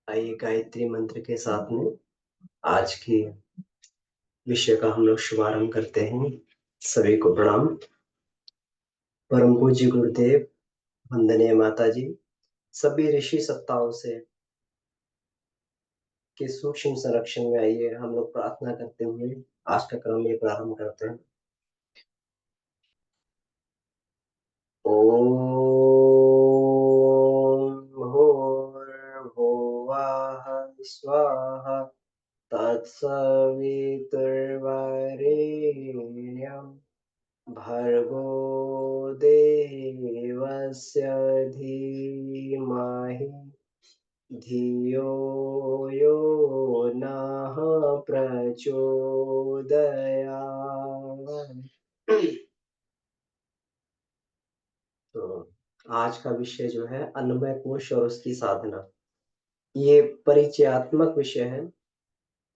आइए गायत्री मंत्र के साथ में आज की विषय का हम लोग शुभारंभ करते हैं। सभी को प्रणाम। परम पूज्य गुरुदेव, वंदनीय माता जी, सभी ऋषि सत्ताओं से के सूक्ष्म संरक्षण में आइए हम लोग प्रार्थना करते हुए आज का क्रम ये प्रारंभ करते हैं। ओम भूर्भुवः स्वाहा तत्सवितुर्वरेण्यं भर्गो देवस्य धीमहि धियो यो नः प्रचोदयात्। तो आज का विषय जो है अन्नमय कोश और उसकी साधना, ये परिचयात्मक विषय है।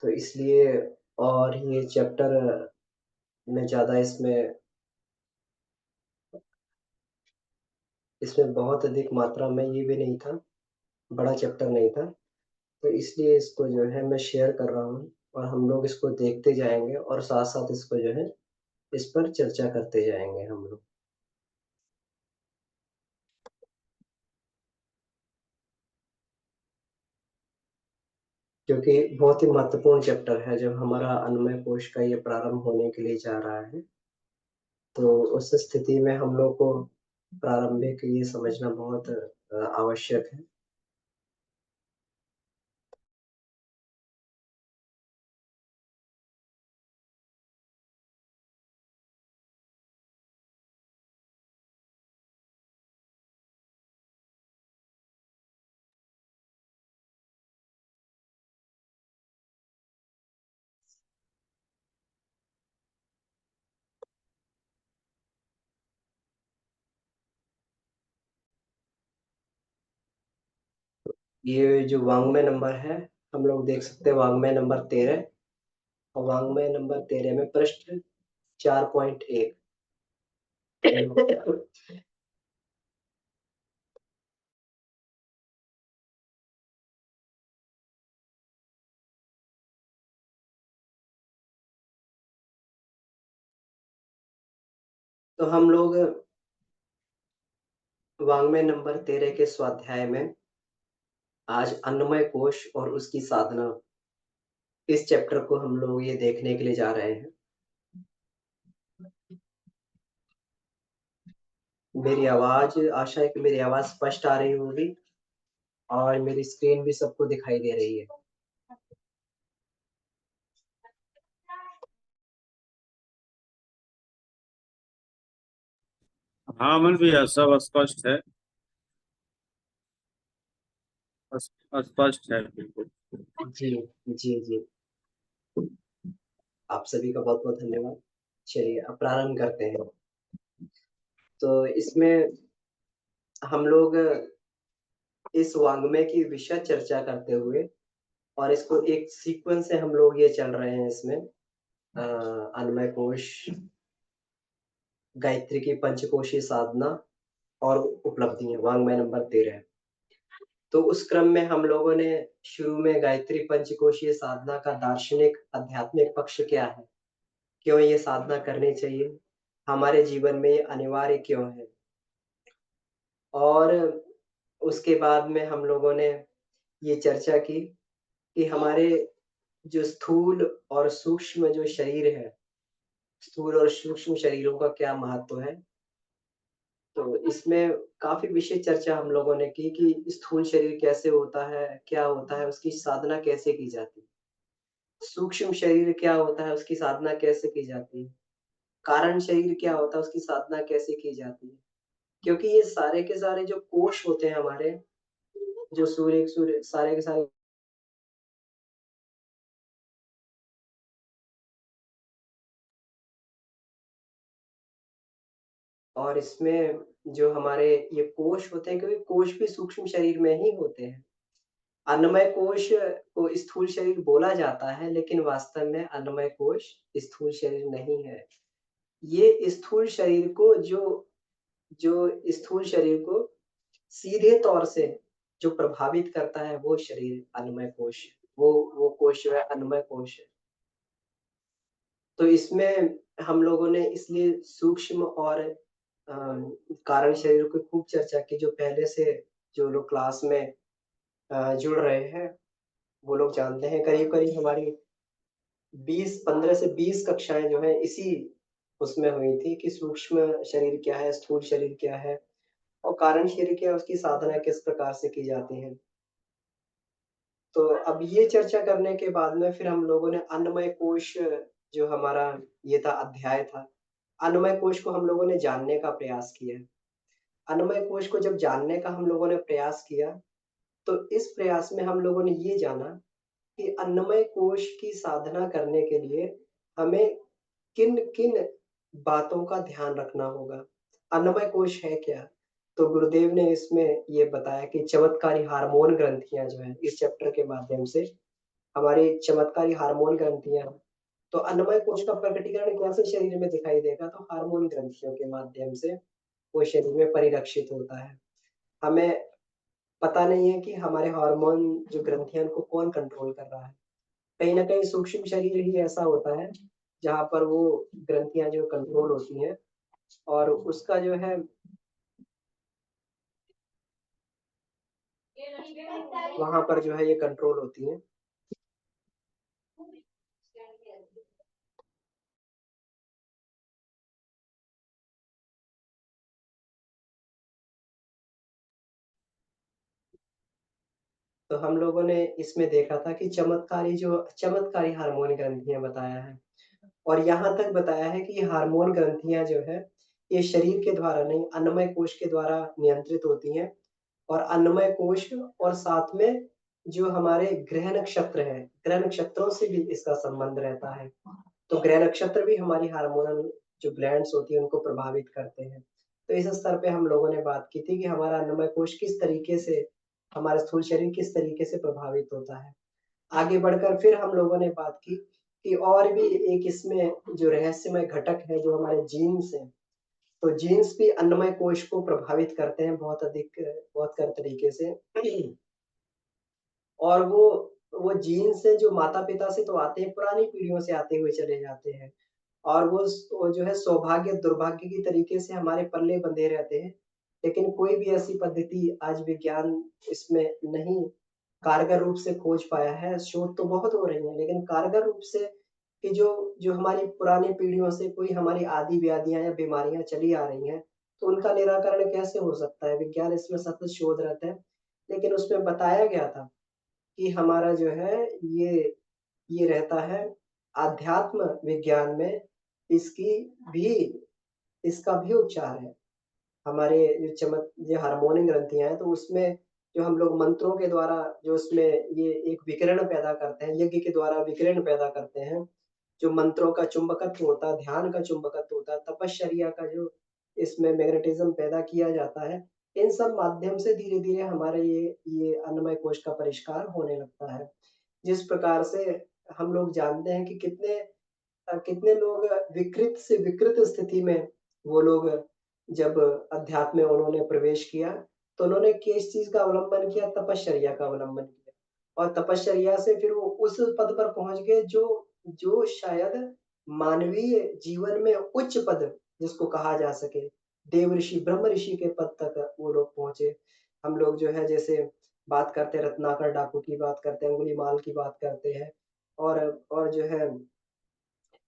तो इसलिए और ये चैप्टर में ज़्यादा इसमें बहुत अधिक मात्रा में ये भी नहीं था, बड़ा चैप्टर नहीं था। तो इसलिए इसको जो है मैं शेयर कर रहा हूँ और हम लोग इसको देखते जाएँगे और साथ-साथ इसको जो है इस पर चर्चा करते जाएँगे हम लोग। क्योंकि बहुत ही महत्वपूर्ण चैप्टर है, जब हमारा अन्नमय कोश का ये प्रारंभ होने के लिए जा रहा है, तो उस स्थिति में हम लोग को प्रारंभिक ये समझना बहुत आवश्यक है। ये जो वाङ्मय नंबर है, हम लोग देख सकते हैं वाङ्मय नंबर 13 और वाङ्मय नंबर 13 में पृष्ठ 4.1। तो हम लोग वाङ्मय नंबर 13 के स्वाध्याय में आज अन्नमय कोश और उसकी साधना, इस चैप्टर को हम लोग ये देखने के लिए जा रहे हैं। मेरी आवाज़, आशा है कि मेरी आवाज़ स्पष्ट आ रही होगी और मेरी स्क्रीन भी सबको दिखाई दे रही है। हाँ मन भैया, सब स्पष्ट है। स्पष्ट है बिल्कुल। जी, जी, जी। आप सभी का बहुत-बहुत धन्यवाद। चलिए अब प्रारंभ करते हैं। तो इसमें हम लोग इस वाङ्मय की विशद चर्चा करते हुए और इसको एक सीक्वेंस से हम लोग ये चल रहे हैं इसमें, अन्नमय कोश, गायत्री की पंचकोशीय साधना और उपलब्धियाँ, वाङ्मय नंबर 13। तो उस क्रम में हम लोगों ने शुरू में गायत्री पंचकोशीय साधना का दार्शनिक आध्यात्मिक पक्ष क्या है? क्यों ये साधना करनी चाहिए? हमारे जीवन में ये अनिवार्य क्यों है? और उसके बाद में हम लोगों ने ये चर्चा की कि हमारे जो स्थूल और सूक्ष्म जो शरीर है, स्थूल और सूक्ष्म शरीरों का क्या महत्व है? तो इसमें काफ़ी विशेष चर्चा हम लोगों ने की कि स्थूल शरीर कैसे होता है, क्या होता है, उसकी साधना कैसे की जाती है? सूक्ष्म शरीर क्या होता है, उसकी साधना कैसे की जाती है? कारण शरीर क्या होता है, उसकी साधना कैसे की जाती है? क्योंकि ये सारे के सारे जो कोष होते हैं हमारे, जो सूर्य सारे के सारे, और इसमें जो हमारे ये कोष होते हैं, क्योंकि कोष भी सूक्ष्म शरीर में ही होते हैं। अन्नमय कोश को स्थूल शरीर बोला जाता है, लेकिन वास्तव में अन्नमय कोश स्थूल शरीर नहीं है। ये स्थूल शरीर को जो जो स्थूल शरीर को सीधे तौर से जो प्रभावित करता है वो शरीर अन्नमय कोश, वो कोश जो है अन्नमय कोश है। तो इसमें हम लोगों ने इसलिए सूक्ष्म और अ, कारण शरीर की खूब चर्चा की, जो पहले से जो लोग क्लास में जुड़ रहे हैं, वो लोग जानते हैं। करीब-करीब हमारी 20 15 से 20 कक्षाएँ जो हैं इसी उसमें हुई थी कि सूक्ष्म शरीर क्या है, स्थूल शरीर क्या है और कारण शरीर क्या है, उसकी साधना किस प्रकार से की जाती है। तो अब ये चर्चा करने के बाद में फिर हम लोगों ने अन्नमय कोश जो हमारा ये था अध्याय था, अन्नमय कोश को हम लोगों ने जानने का प्रयास किया। अन्नमय कोश को जब जानने का हम लोगों ने प्रयास किया, तो इस प्रयास में हम लोगों ने ये जाना कि अन्नमय कोश की साधना करने के लिए हमें किन-किन बातों का ध्यान रखना होगा। अन्नमय कोश है क्या? तो गुरुदेव ने इसमें ये बताया कि चमत्कारी हार्मोन ग्रंथियाँ जो हैं, इस चैप्टर के माध्यम से हमारी चमत्कारी हार्मोन ग्रंथियाँ, तो अन्नमय कोश का प्रकटीकरण कैसे शरीर में दिखाई देगा? तो हार्मोन ग्रंथियों के माध्यम से वो शरीर में परिलक्षित होता है। हमें पता नहीं है कि हमारे हार्मोन जो ग्रंथियाँ उनको कौन कंट्रोल कर रहा है। कहीं न कहीं सूक्ष्म शरीर ही ऐसा होता है, जहाँ पर वो ग्रंथियाँ जो कंट्रोल होती हैं और उसका जो है वहाँ पर जो है ये कंट्रोल होती हैं। तो हम लोगों ने इसमें देखा था कि चमत्कारी हार्मोन ग्रंथियाँ बताया है और यहाँ तक बताया है कि ये हार्मोन ग्रंथियाँ जो है, ये शरीर के द्वारा नहीं, अन्नमय कोश के द्वारा नियंत्रित होती हैं और अन्नमय कोश और साथ में जो हमारे ग्रह नक्षत्र हैं, ग्रह नक्षत्रों से भी इसका संबंध रहता है। तो ग्रह नक्षत्र भी हमारी हार्मोनल जो ग्लैंड्स होती हैं उनको प्रभावित करते हैं। तो इस स्तर पे हम लोगों ने बात की थी कि हमारा अन्नमय कोश किस तरीके से, हमारा स्थूल शरीर किस तरीके से प्रभावित होता है। आगे बढ़कर फिर हम लोगों ने बात की कि और भी एक इसमें जो रहस्यमय घटक है जो हमारे जीन्स हैं, तो जीन्स भी अन्नमय कोश को प्रभावित करते हैं बहुत कर तरीके से। और वो जीन्स से जो माता-पिता से तो आते हैं, पुरानी पीढ़ियों से आते हुए चले जाते हैं और वो जो है सौभाग्य-दुर्भाग्य की तरीके से हमारे पल्ले बंधे रहते हैं। लेकिन कोई भी ऐसी पद्धति आज विज्ञान इसमें नहीं कारगर रूप से खोज पाया है। शोध तो बहुत हो रही हैं, लेकिन कारगर रूप से कि जो जो हमारी पुरानी पीढ़ियों से कोई हमारी आदि-व्याधियाँ या बीमारियाँ चली आ रही हैं, तो उनका निराकरण कैसे हो सकता है? विज्ञान इसमें सतत शोधरत है। लेकिन उसमें बताया गया था कि हमारा जो है ये रहता है आध्यात्म विज्ञान में इसकी भी इसका भी उपचार है। हमारे जो हार्मोनिक ग्रंथियाँ हैं तो उसमें जो हम लोग मंत्रों के द्वारा जो उसमें ये एक विकिरण पैदा करते हैं, यज्ञ के द्वारा विकिरण पैदा करते हैं। जो मंत्रों का चुंबकत्व होता है, ध्यान का चुंबकत्व होता है, तपश्चर्या का जो इसमें मैग्नेटिज़्म पैदा किया जाता है, इन सब माध्यम से धीरे-धीरे हमारे ये अन्नमय कोश का परिष्कार होने लगता है। जिस प्रकार से हम लोग जानते हैं कि कितने लोग विकृत से विकृत स्थिति में वो लोग जब अध्यात्म में उन्होंने प्रवेश किया, तो उन्होंने किस चीज़ का अवलंबन किया? तपश्चर्या का अवलंबन किया और तपश्चर्या से फिर वो उस पद पर पहुँच गए जो जो शायद मानवीय जीवन में उच्च पद जिसको कहा जा सके, देव ऋषि, ब्रह्म ऋषि के पद तक वो लोग पहुँचे। हम लोग जो है जैसे बात करते हैं रत्नाकर डाकू की बात करते हैं, अंगुलीमाल की बात करते हैं और जो है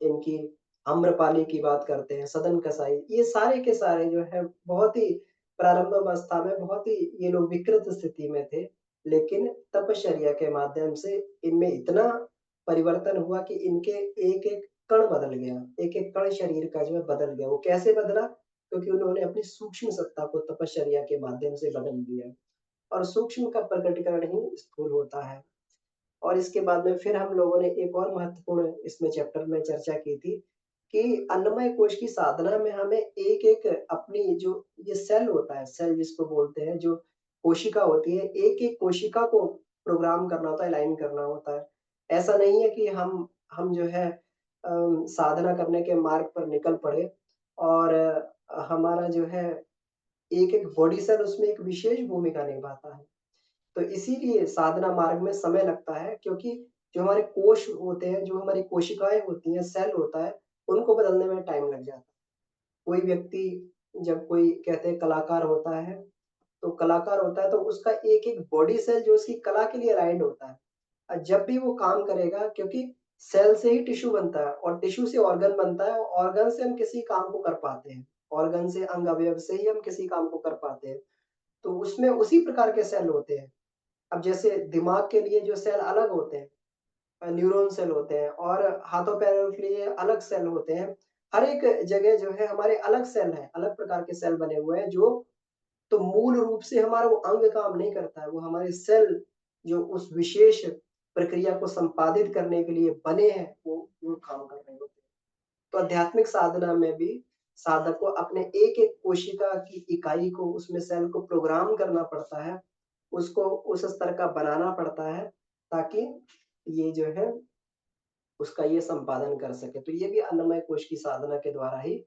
इनकी आम्रपाली की बात करते हैं, सदन कसाई, ये सारे के सारे जो है बहुत ही प्रारंभ अवस्था में बहुत ही ये लोग विकृत स्थिति में थे। लेकिन तपश्चर्या के माध्यम से इनमें इतना परिवर्तन हुआ कि इनके एक-एक कण बदल गया, एक-एक कण शरीर का जो है बदल गया। वो कैसे बदला? क्योंकि उन्होंने अपनी सूक्ष्म सत्ता को तपश्चर्या के माध्यम से बदल दिया और सूक्ष्म का प्रकटीकरण ही स्थूल होता है। और इसके बाद में फिर हम लोगों ने एक और महत्वपूर्ण इसमें चैप्टर में चर्चा की थी कि अन्नमय कोश की साधना में हमें एक-एक अपनी जो ये सेल होता है, सेल जिसको बोलते हैं, जो कोशिका होती है, एक-एक कोशिका को प्रोग्राम करना होता है, अलाइन करना होता है। ऐसा नहीं है कि हम जो है साधना करने के मार्ग पर निकल पड़े और हमारा जो है एक-एक बॉडी सेल उसमें एक विशेष भूमिका निभाता है। तो इसीलिए साधना मार्ग में समय लगता है क्योंकि जो हमारे कोष होते हैं, जो हमारी कोशिकाएँ होती हैं, सेल होता है, उनको बदलने में टाइम लग जाता है। कोई व्यक्ति जब कोई कहते हैं कलाकार होता है, तो कलाकार होता है तो उसका एक-एक बॉडी सेल जो उसकी कला के लिए अलाइन्ड होता है। जब भी वो काम करेगा क्योंकि सेल से ही टिश्यू बनता है और टिश्यू से ऑर्गन बनता है, ऑर्गन से हम किसी काम को कर पाते हैं। ऑर्गन से अंग अवयव से ही हम किसी काम को कर पाते हैं। तो उसमें उसी प्रकार के सेल होते हैं। अब जैसे दिमाग के लिए जो सेल अलग होते हैं, न्यूरॉन सेल होते हैं और हाथों-पैरों के लिए अलग सेल होते हैं। हर एक जगह जो है हमारे अलग सेल हैं, अलग प्रकार के सेल बने हुए हैं जो तो मूल रूप से हमारा वो अंग काम नहीं करता है, वो हमारे सेल जो उस विशेष प्रक्रिया को संपादित करने के लिए बने हैं, वो काम कर रहे होते हैं। तो आध्यात्मिक साधना में भी साधक को अपने एक-एक कोशिका की इकाई को, उसमें सेल को प्रोग्राम करना पड़ता है, उसको उस स्तर का बनाना पड़ता है, ताकि ये जो है उसका ये संपादन कर सके। तो ये भी अन्नमय कोश की साधना के द्वारा ही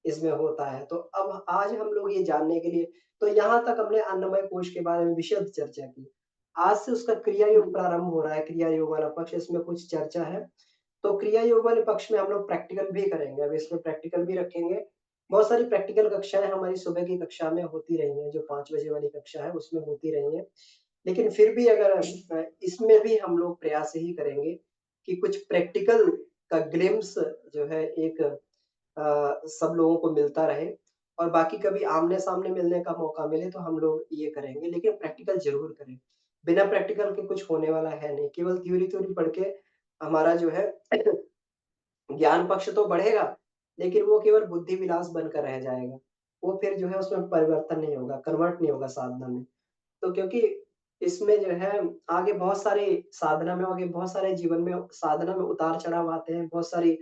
इसमें होता है। तो अब आज हम लोग ये जानने के लिए तो यहाँ तक हमने अन्नमय कोश के बारे में विशद चर्चा की। आज से उसका क्रिया योग प्रारंभ हो रहा है, क्रिया योग वाला पक्ष इसमें कुछ चर्चा है। तो क्रिया योग वाले पक्ष में हम लोग प्रैक्टिकल भी करेंगे, अब इसमें प्रैक्टिकल भी रखेंगे। बहुत सारी प्रैक्टिकल कक्षाएँ हमारी सुबह की कक्षा में होती रही हैं, जो 5 बजे वाली कक्षा है उसमें होती रही हैं। लेकिन फिर भी अगर इसमें भी हम लोग प्रयास यही करेंगे कि कुछ प्रैक्टिकल का ग्लिम्प्स जो है एक सब लोगों को मिलता रहे और बाकी कभी आमने-सामने मिलने का मौका मिले तो हम लोग ये करेंगे, लेकिन प्रैक्टिकल ज़रूर करें। बिना प्रैक्टिकल के कुछ होने वाला है नहीं, केवल थ्योरी-थ्योरी पढ़ के हमारा जो है ज्ञान पक्ष तो बढ़ेगा, लेकिन वो केवल बुद्धि विलास बनकर रह जाएगा। वो फिर जो है उसमें परिवर्तन नहीं होगा, कन्वर्ट नहीं होगा साधना में। तो क्योंकि इसमें जो है आगे बहुत सारे साधना में आगे बहुत सारे जीवन में साधना में उतार-चढ़ाव आते हैं, बहुत सारी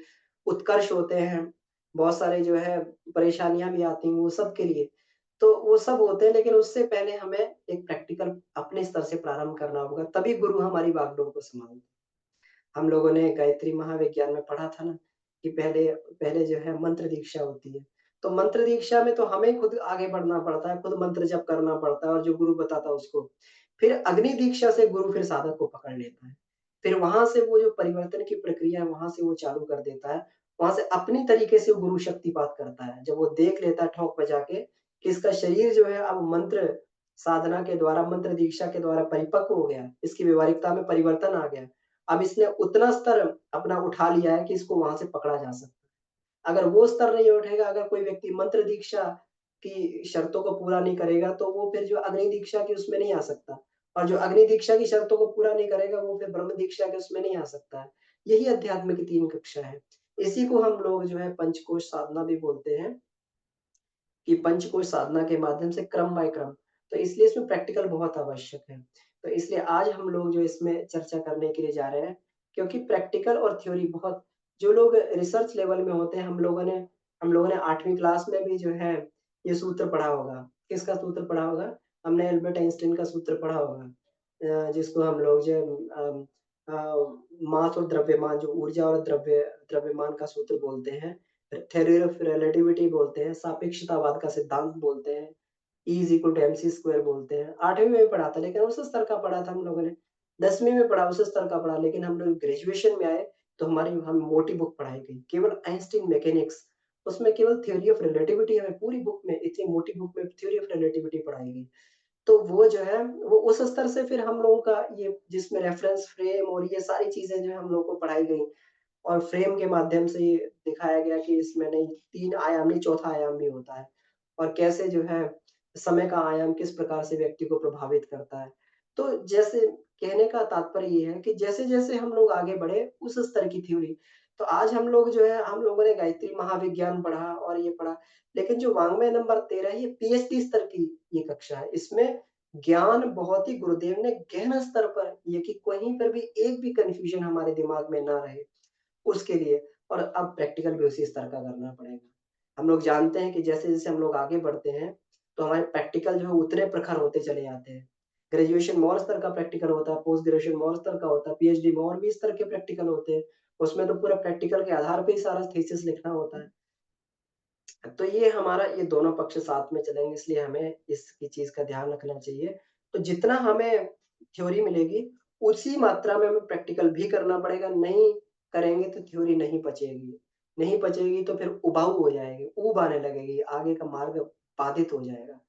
उत्कर्ष होते हैं, बहुत सारे जो है परेशानियाँ भी आती हैं वो सब के लिए। तो वो सब होते हैं लेकिन उससे पहले हमें एक प्रैक्टिकल अपने स्तर से प्रारंभ करना होगा, तभी गुरु हमारी बागडोर को सँभालते हैं। हम लोगों ने गायत्री महाविज्ञान में पढ़ा था ना कि पहले पहले जो है मंत्र दीक्षा होती है। तो मंत्र दीक्षा में तो हमें खुद आगे बढ़ना पड़ता है, खुद मंत्र जप करना पड़ता है और जो गुरु बताता है उसको। फिर अग्नि दीक्षा से गुरु फिर साधक को पकड़ लेता है। फिर वहाँ से वो जो परिवर्तन की प्रक्रिया है वहाँ से वो चालू कर देता है। वहाँ से अपनी तरीके से वो गुरु शक्तिपात करता है। जब वो देख लेता है ठोक बजा के कि इसका शरीर जो है अब मंत्र साधना के द्वारा, मंत्र दीक्षा के द्वारा परिपक्व हो गया, इसकी व्यावहारिकता में परिवर्तन आ गया। अब इसने उतना स्तर अपना उठा लिया है कि इसको वहाँ से पकड़ा जा सकता है। अगर वो स्तर नहीं उठेगा, अगर कोई व्यक्ति मंत्र दीक्षा की शर्तों को पूरा नहीं करेगा, तो वो फिर जो अग्नि दीक्षा की उसमें नहीं आ सकता और जो अग्नि दीक्षा की शर्तों को पूरा नहीं करेगा, वो फिर ब्रह्म दीक्षा के उसमें नहीं आ सकता है। यही अध्यात्म की 3 कक्षा है। इसी को हम लोग जो है पंचकोश साधना भी बोलते हैं कि पंचकोश साधना के माध्यम से क्रम बाय क्रम, तो इसलिए इसमें प्रैक्टिकल बहुत आवश्यक है। तो इसलिए आज हम लोग जो इसमें चर्चा करने के लिए जा रहे हैं, क्योंकि प्रैक्टिकल और थ्योरी बहुत जो लोग रिसर्च लेवल में होते हैं, हम लोगों ने 8वीं क्लास में भी जो है ये सूत्र पढ़ा होगा। किसका सूत्र पढ़ा होगा? हमने एल्बर्ट आइंस्टीन का सूत्र पढ़ा होगा। जिसको हम लोग जो अ, मास और द्रव्यमान जो ऊर्जा और द्रव्यमान का सूत्र बोलते हैं। थ्योरी ऑफ रिलेटिविटी बोलते हैं, सापेक्षतावाद का सिद्धांत बोलते हैं, E is equal to mc square बोलते हैं। 8वीं में भी पढ़ा था लेकिन उस स्तर का पढ़ा था हम लोगों ने। 10वीं में पढ़ा उस स्तर का पढ़ा लेकिन हम लोग ग्रेजुएशन में आए तो हमारी हम मोटी बुक पढ़ाई गई। केवल आइंस्टीन मैकेनिक्स उसमें केवल थ्योरी ऑफ रिलेटिविटी हमें पूरी बुक में इतनी मोटी बुक में थ्योरी ऑफ रिलेटिविटी पढ़ाई गई। तो वो जो है वो उस स्तर से फिर हम लोगों का ये जिसमें रेफरेंस फ्रेम और ये सारी चीज़ें जो है हम लोगों को पढ़ाई गई। और फ्रेम के माध्यम से ये दिखाया गया कि इसमें नहीं 3 आयाम नहीं चौथा आयाम भी होता है और कैसे जो है समय का आयाम किस प्रकार से व्यक्ति को प्रभावित करता है। तो जैसे कहने का तात्पर्य ये है कि जैसे-जैसे हम लोग आगे बढ़े उस स्तर की थ्योरी तो आज हम लोग जो है हम लोगों ने गायत्री महाविज्ञान पढ़ा और ये पढ़ा, लेकिन जो वाङ्मय नंबर 13 ये पीएचडी स्तर की ये कक्षा है। इसमें ज्ञान बहुत ही गुरुदेव ने गहन स्तर पर ये कि कहीं पर भी एक भी कन्फ्यूजन हमारे दिमाग में ना रहे। उसके लिए और अब प्रैक्टिकल भी उसी स्तर का करना पड़ेगा। हम लोग जानते हैं कि जैसे-जैसे हम लोग आगे बढ़ते हैं, तो हमारे प्रैक्टिकल जो है उतने प्रखर होते चले जाते हैं। ग्रेजुएशन में और स्तर का प्रैक्टिकल होता है, पोस्ट ग्रेजुएशन में और स्तर का होता है, पीएचडी में और भी स्तर के प्रैक्टिकल होते हैं। उसमें तो पूरा प्रैक्टिकल के आधार पे ही सारा थीसिस लिखना होता है। तो ये हमारा ये दोनों पक्ष साथ में चलेंगे इसलिए हमें इसकी चीज़ का ध्यान रखना चाहिए। तो जितना हमें थ्योरी मिलेगी, उसी मात्रा में हमें प्रैक्टिकल भी करना पड़ेगा, नहीं करेंगे तो थ्योरी नहीं पचेगी। नहीं पचेगी तो फिर उबाऊ हो जाएगी, ऊब आने लगेगी, आगे का मार्ग बाधित हो जाएगा।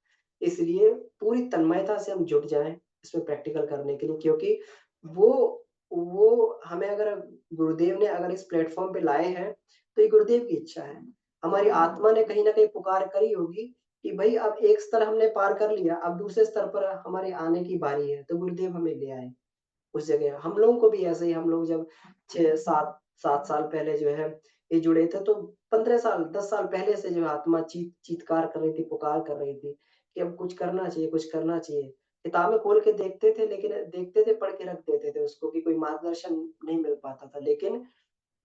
इसलिए पूरी तन्मयता से हम जुट जाएँ इसमें प्रैक्टिकल करने के लिए, क्योंकि वो वो हमें अगर गुरुदेव ने अगर इस प्लेटफ़ॉर्म पे लाए हैं, तो ये गुरुदेव की इच्छा है। हमारी आत्मा ने कहीं न कहीं पुकार करी होगी कि भई अब एक स्तर हमने पार कर लिया, अब दूसरे स्तर पर हमारे आने की बारी है, तो गुरुदेव हमें ले आए उस जगह। हम लोगों को भी ऐसे ही, हम लोग जब 6-7 7 साल पहले जो है ये जुड़े थे, तो 15 साल 10 साल पहले से जो है आत्मा चीत्कार कर रही थी, पुकार कर रही थी कि अब कुछ करना चाहिए, कुछ करना चाहिए। किताबें खोल के देखते थे, लेकिन देखते थे, पढ़ के रख देते थे उसको कि कोई मार्गदर्शन नहीं मिल पाता था। लेकिन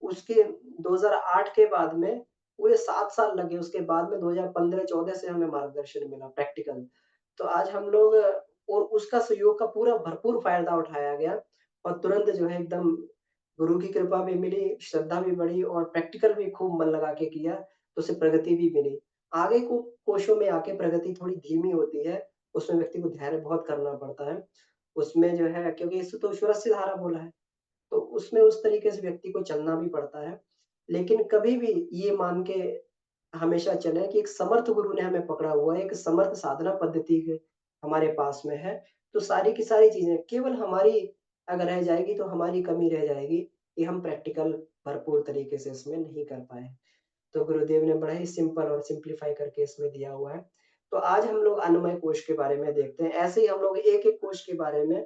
उसके 2008 के बाद में पूरे 7 साल लगे, उसके बाद में 2015-14 से हमें मार्गदर्शन मिला प्रैक्टिकल। तो आज हम लोग और उसका सहयोग का पूरा भरपूर फ़ायदा उठाया गया और तुरंत जो है एकदम गुरु की कृपा भी मिली, श्रद्धा भी बढ़ी और प्रैक्टिकल भी खूब मन लगा के किया, तो उससे प्रगति भी मिली। आगे को कोशों में आके प्रगति थोड़ी धीमी होती है, उसमें व्यक्ति को धैर्य बहुत करना पड़ता है। उसमें जो है क्योंकि इसे तो ईश्वर से धारा बोला है। तो उसमें उस तरीके से व्यक्ति को चलना भी पड़ता है। लेकिन कभी भी ये मान के हमेशा चलें कि एक समर्थ गुरु ने हमें पकड़ा हुआ है, एक समर्थ साधना पद्धति के हमारे पास में है, तो सारी की सारी चीज़ें केवल हमारी अगर रह जाएगी तो हमारी कमी रह जाएगी कि हम प्रैक्टिकल भरपूर तरीके से इसमें नहीं कर पाए। तो गुरुदेव ने बड़ा ही सिंपल और सिम्प्लीफाई करके इसमें दिया हुआ है। तो आज हम लोग अन्नमय कोश के बारे में देखते हैं। ऐसे ही हम लोग एक-एक कोश के बारे में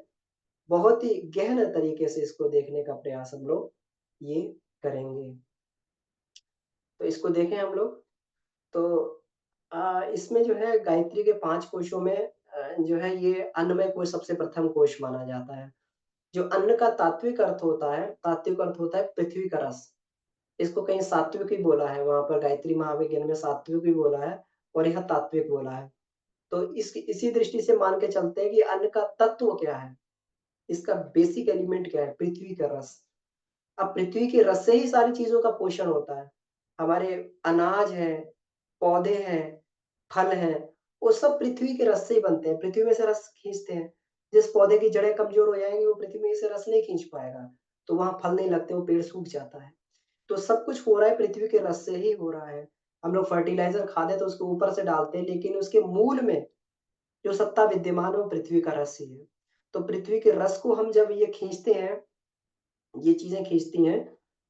बहुत ही गहन तरीके से इसको देखने का प्रयास हम लोग ये करेंगे। तो इसको देखें हम लोग तो इसमें जो है गायत्री के 5 कोशों में जो है ये अन्नमय कोश सबसे प्रथम कोश माना जाता है। जो अन्न का तात्विक अर्थ होता है पृथ्वी का रस। इसको कहीं सात्विक भी बोला है, वहाँ पर गायत्री महाविज्ञान में सात्विक भी बोला है और यहाँ तात्विक बोला है। तो इसी दृष्टि से मान के चलते हैं कि अन्न का तत्व क्या है? इसका बेसिक एलिमेंट क्या है? पृथ्वी का रस। अब पृथ्वी के रस से ही सारी चीज़ों का पोषण होता है। हमारे अनाज हैं, पौधे हैं, फल हैं, वो सब पृथ्वी के रस से ही बनते हैं। पृथ्वी में से रस खींचते हैं। जिस पौधे की जड़ें कमज़ोर हो जाएँगी, वो पृथ्वी में से रस नहीं खींच पाएगा, तो वहाँ फल नहीं लगते, वो पेड़ सूख जाता है। तो सब कुछ हो रहा है पृथ्वी के रस से ही हो रहा है। हम लोग फर्टिलाइज़र खाद तो उसको ऊपर से डालते हैं, लेकिन उसके मूल में जो सत्ता विद्यमान है, वो पृथ्वी का रस ही है। तो पृथ्वी के रस को हम जब ये खींचते हैं, ये चीज़ें खींचती हैं,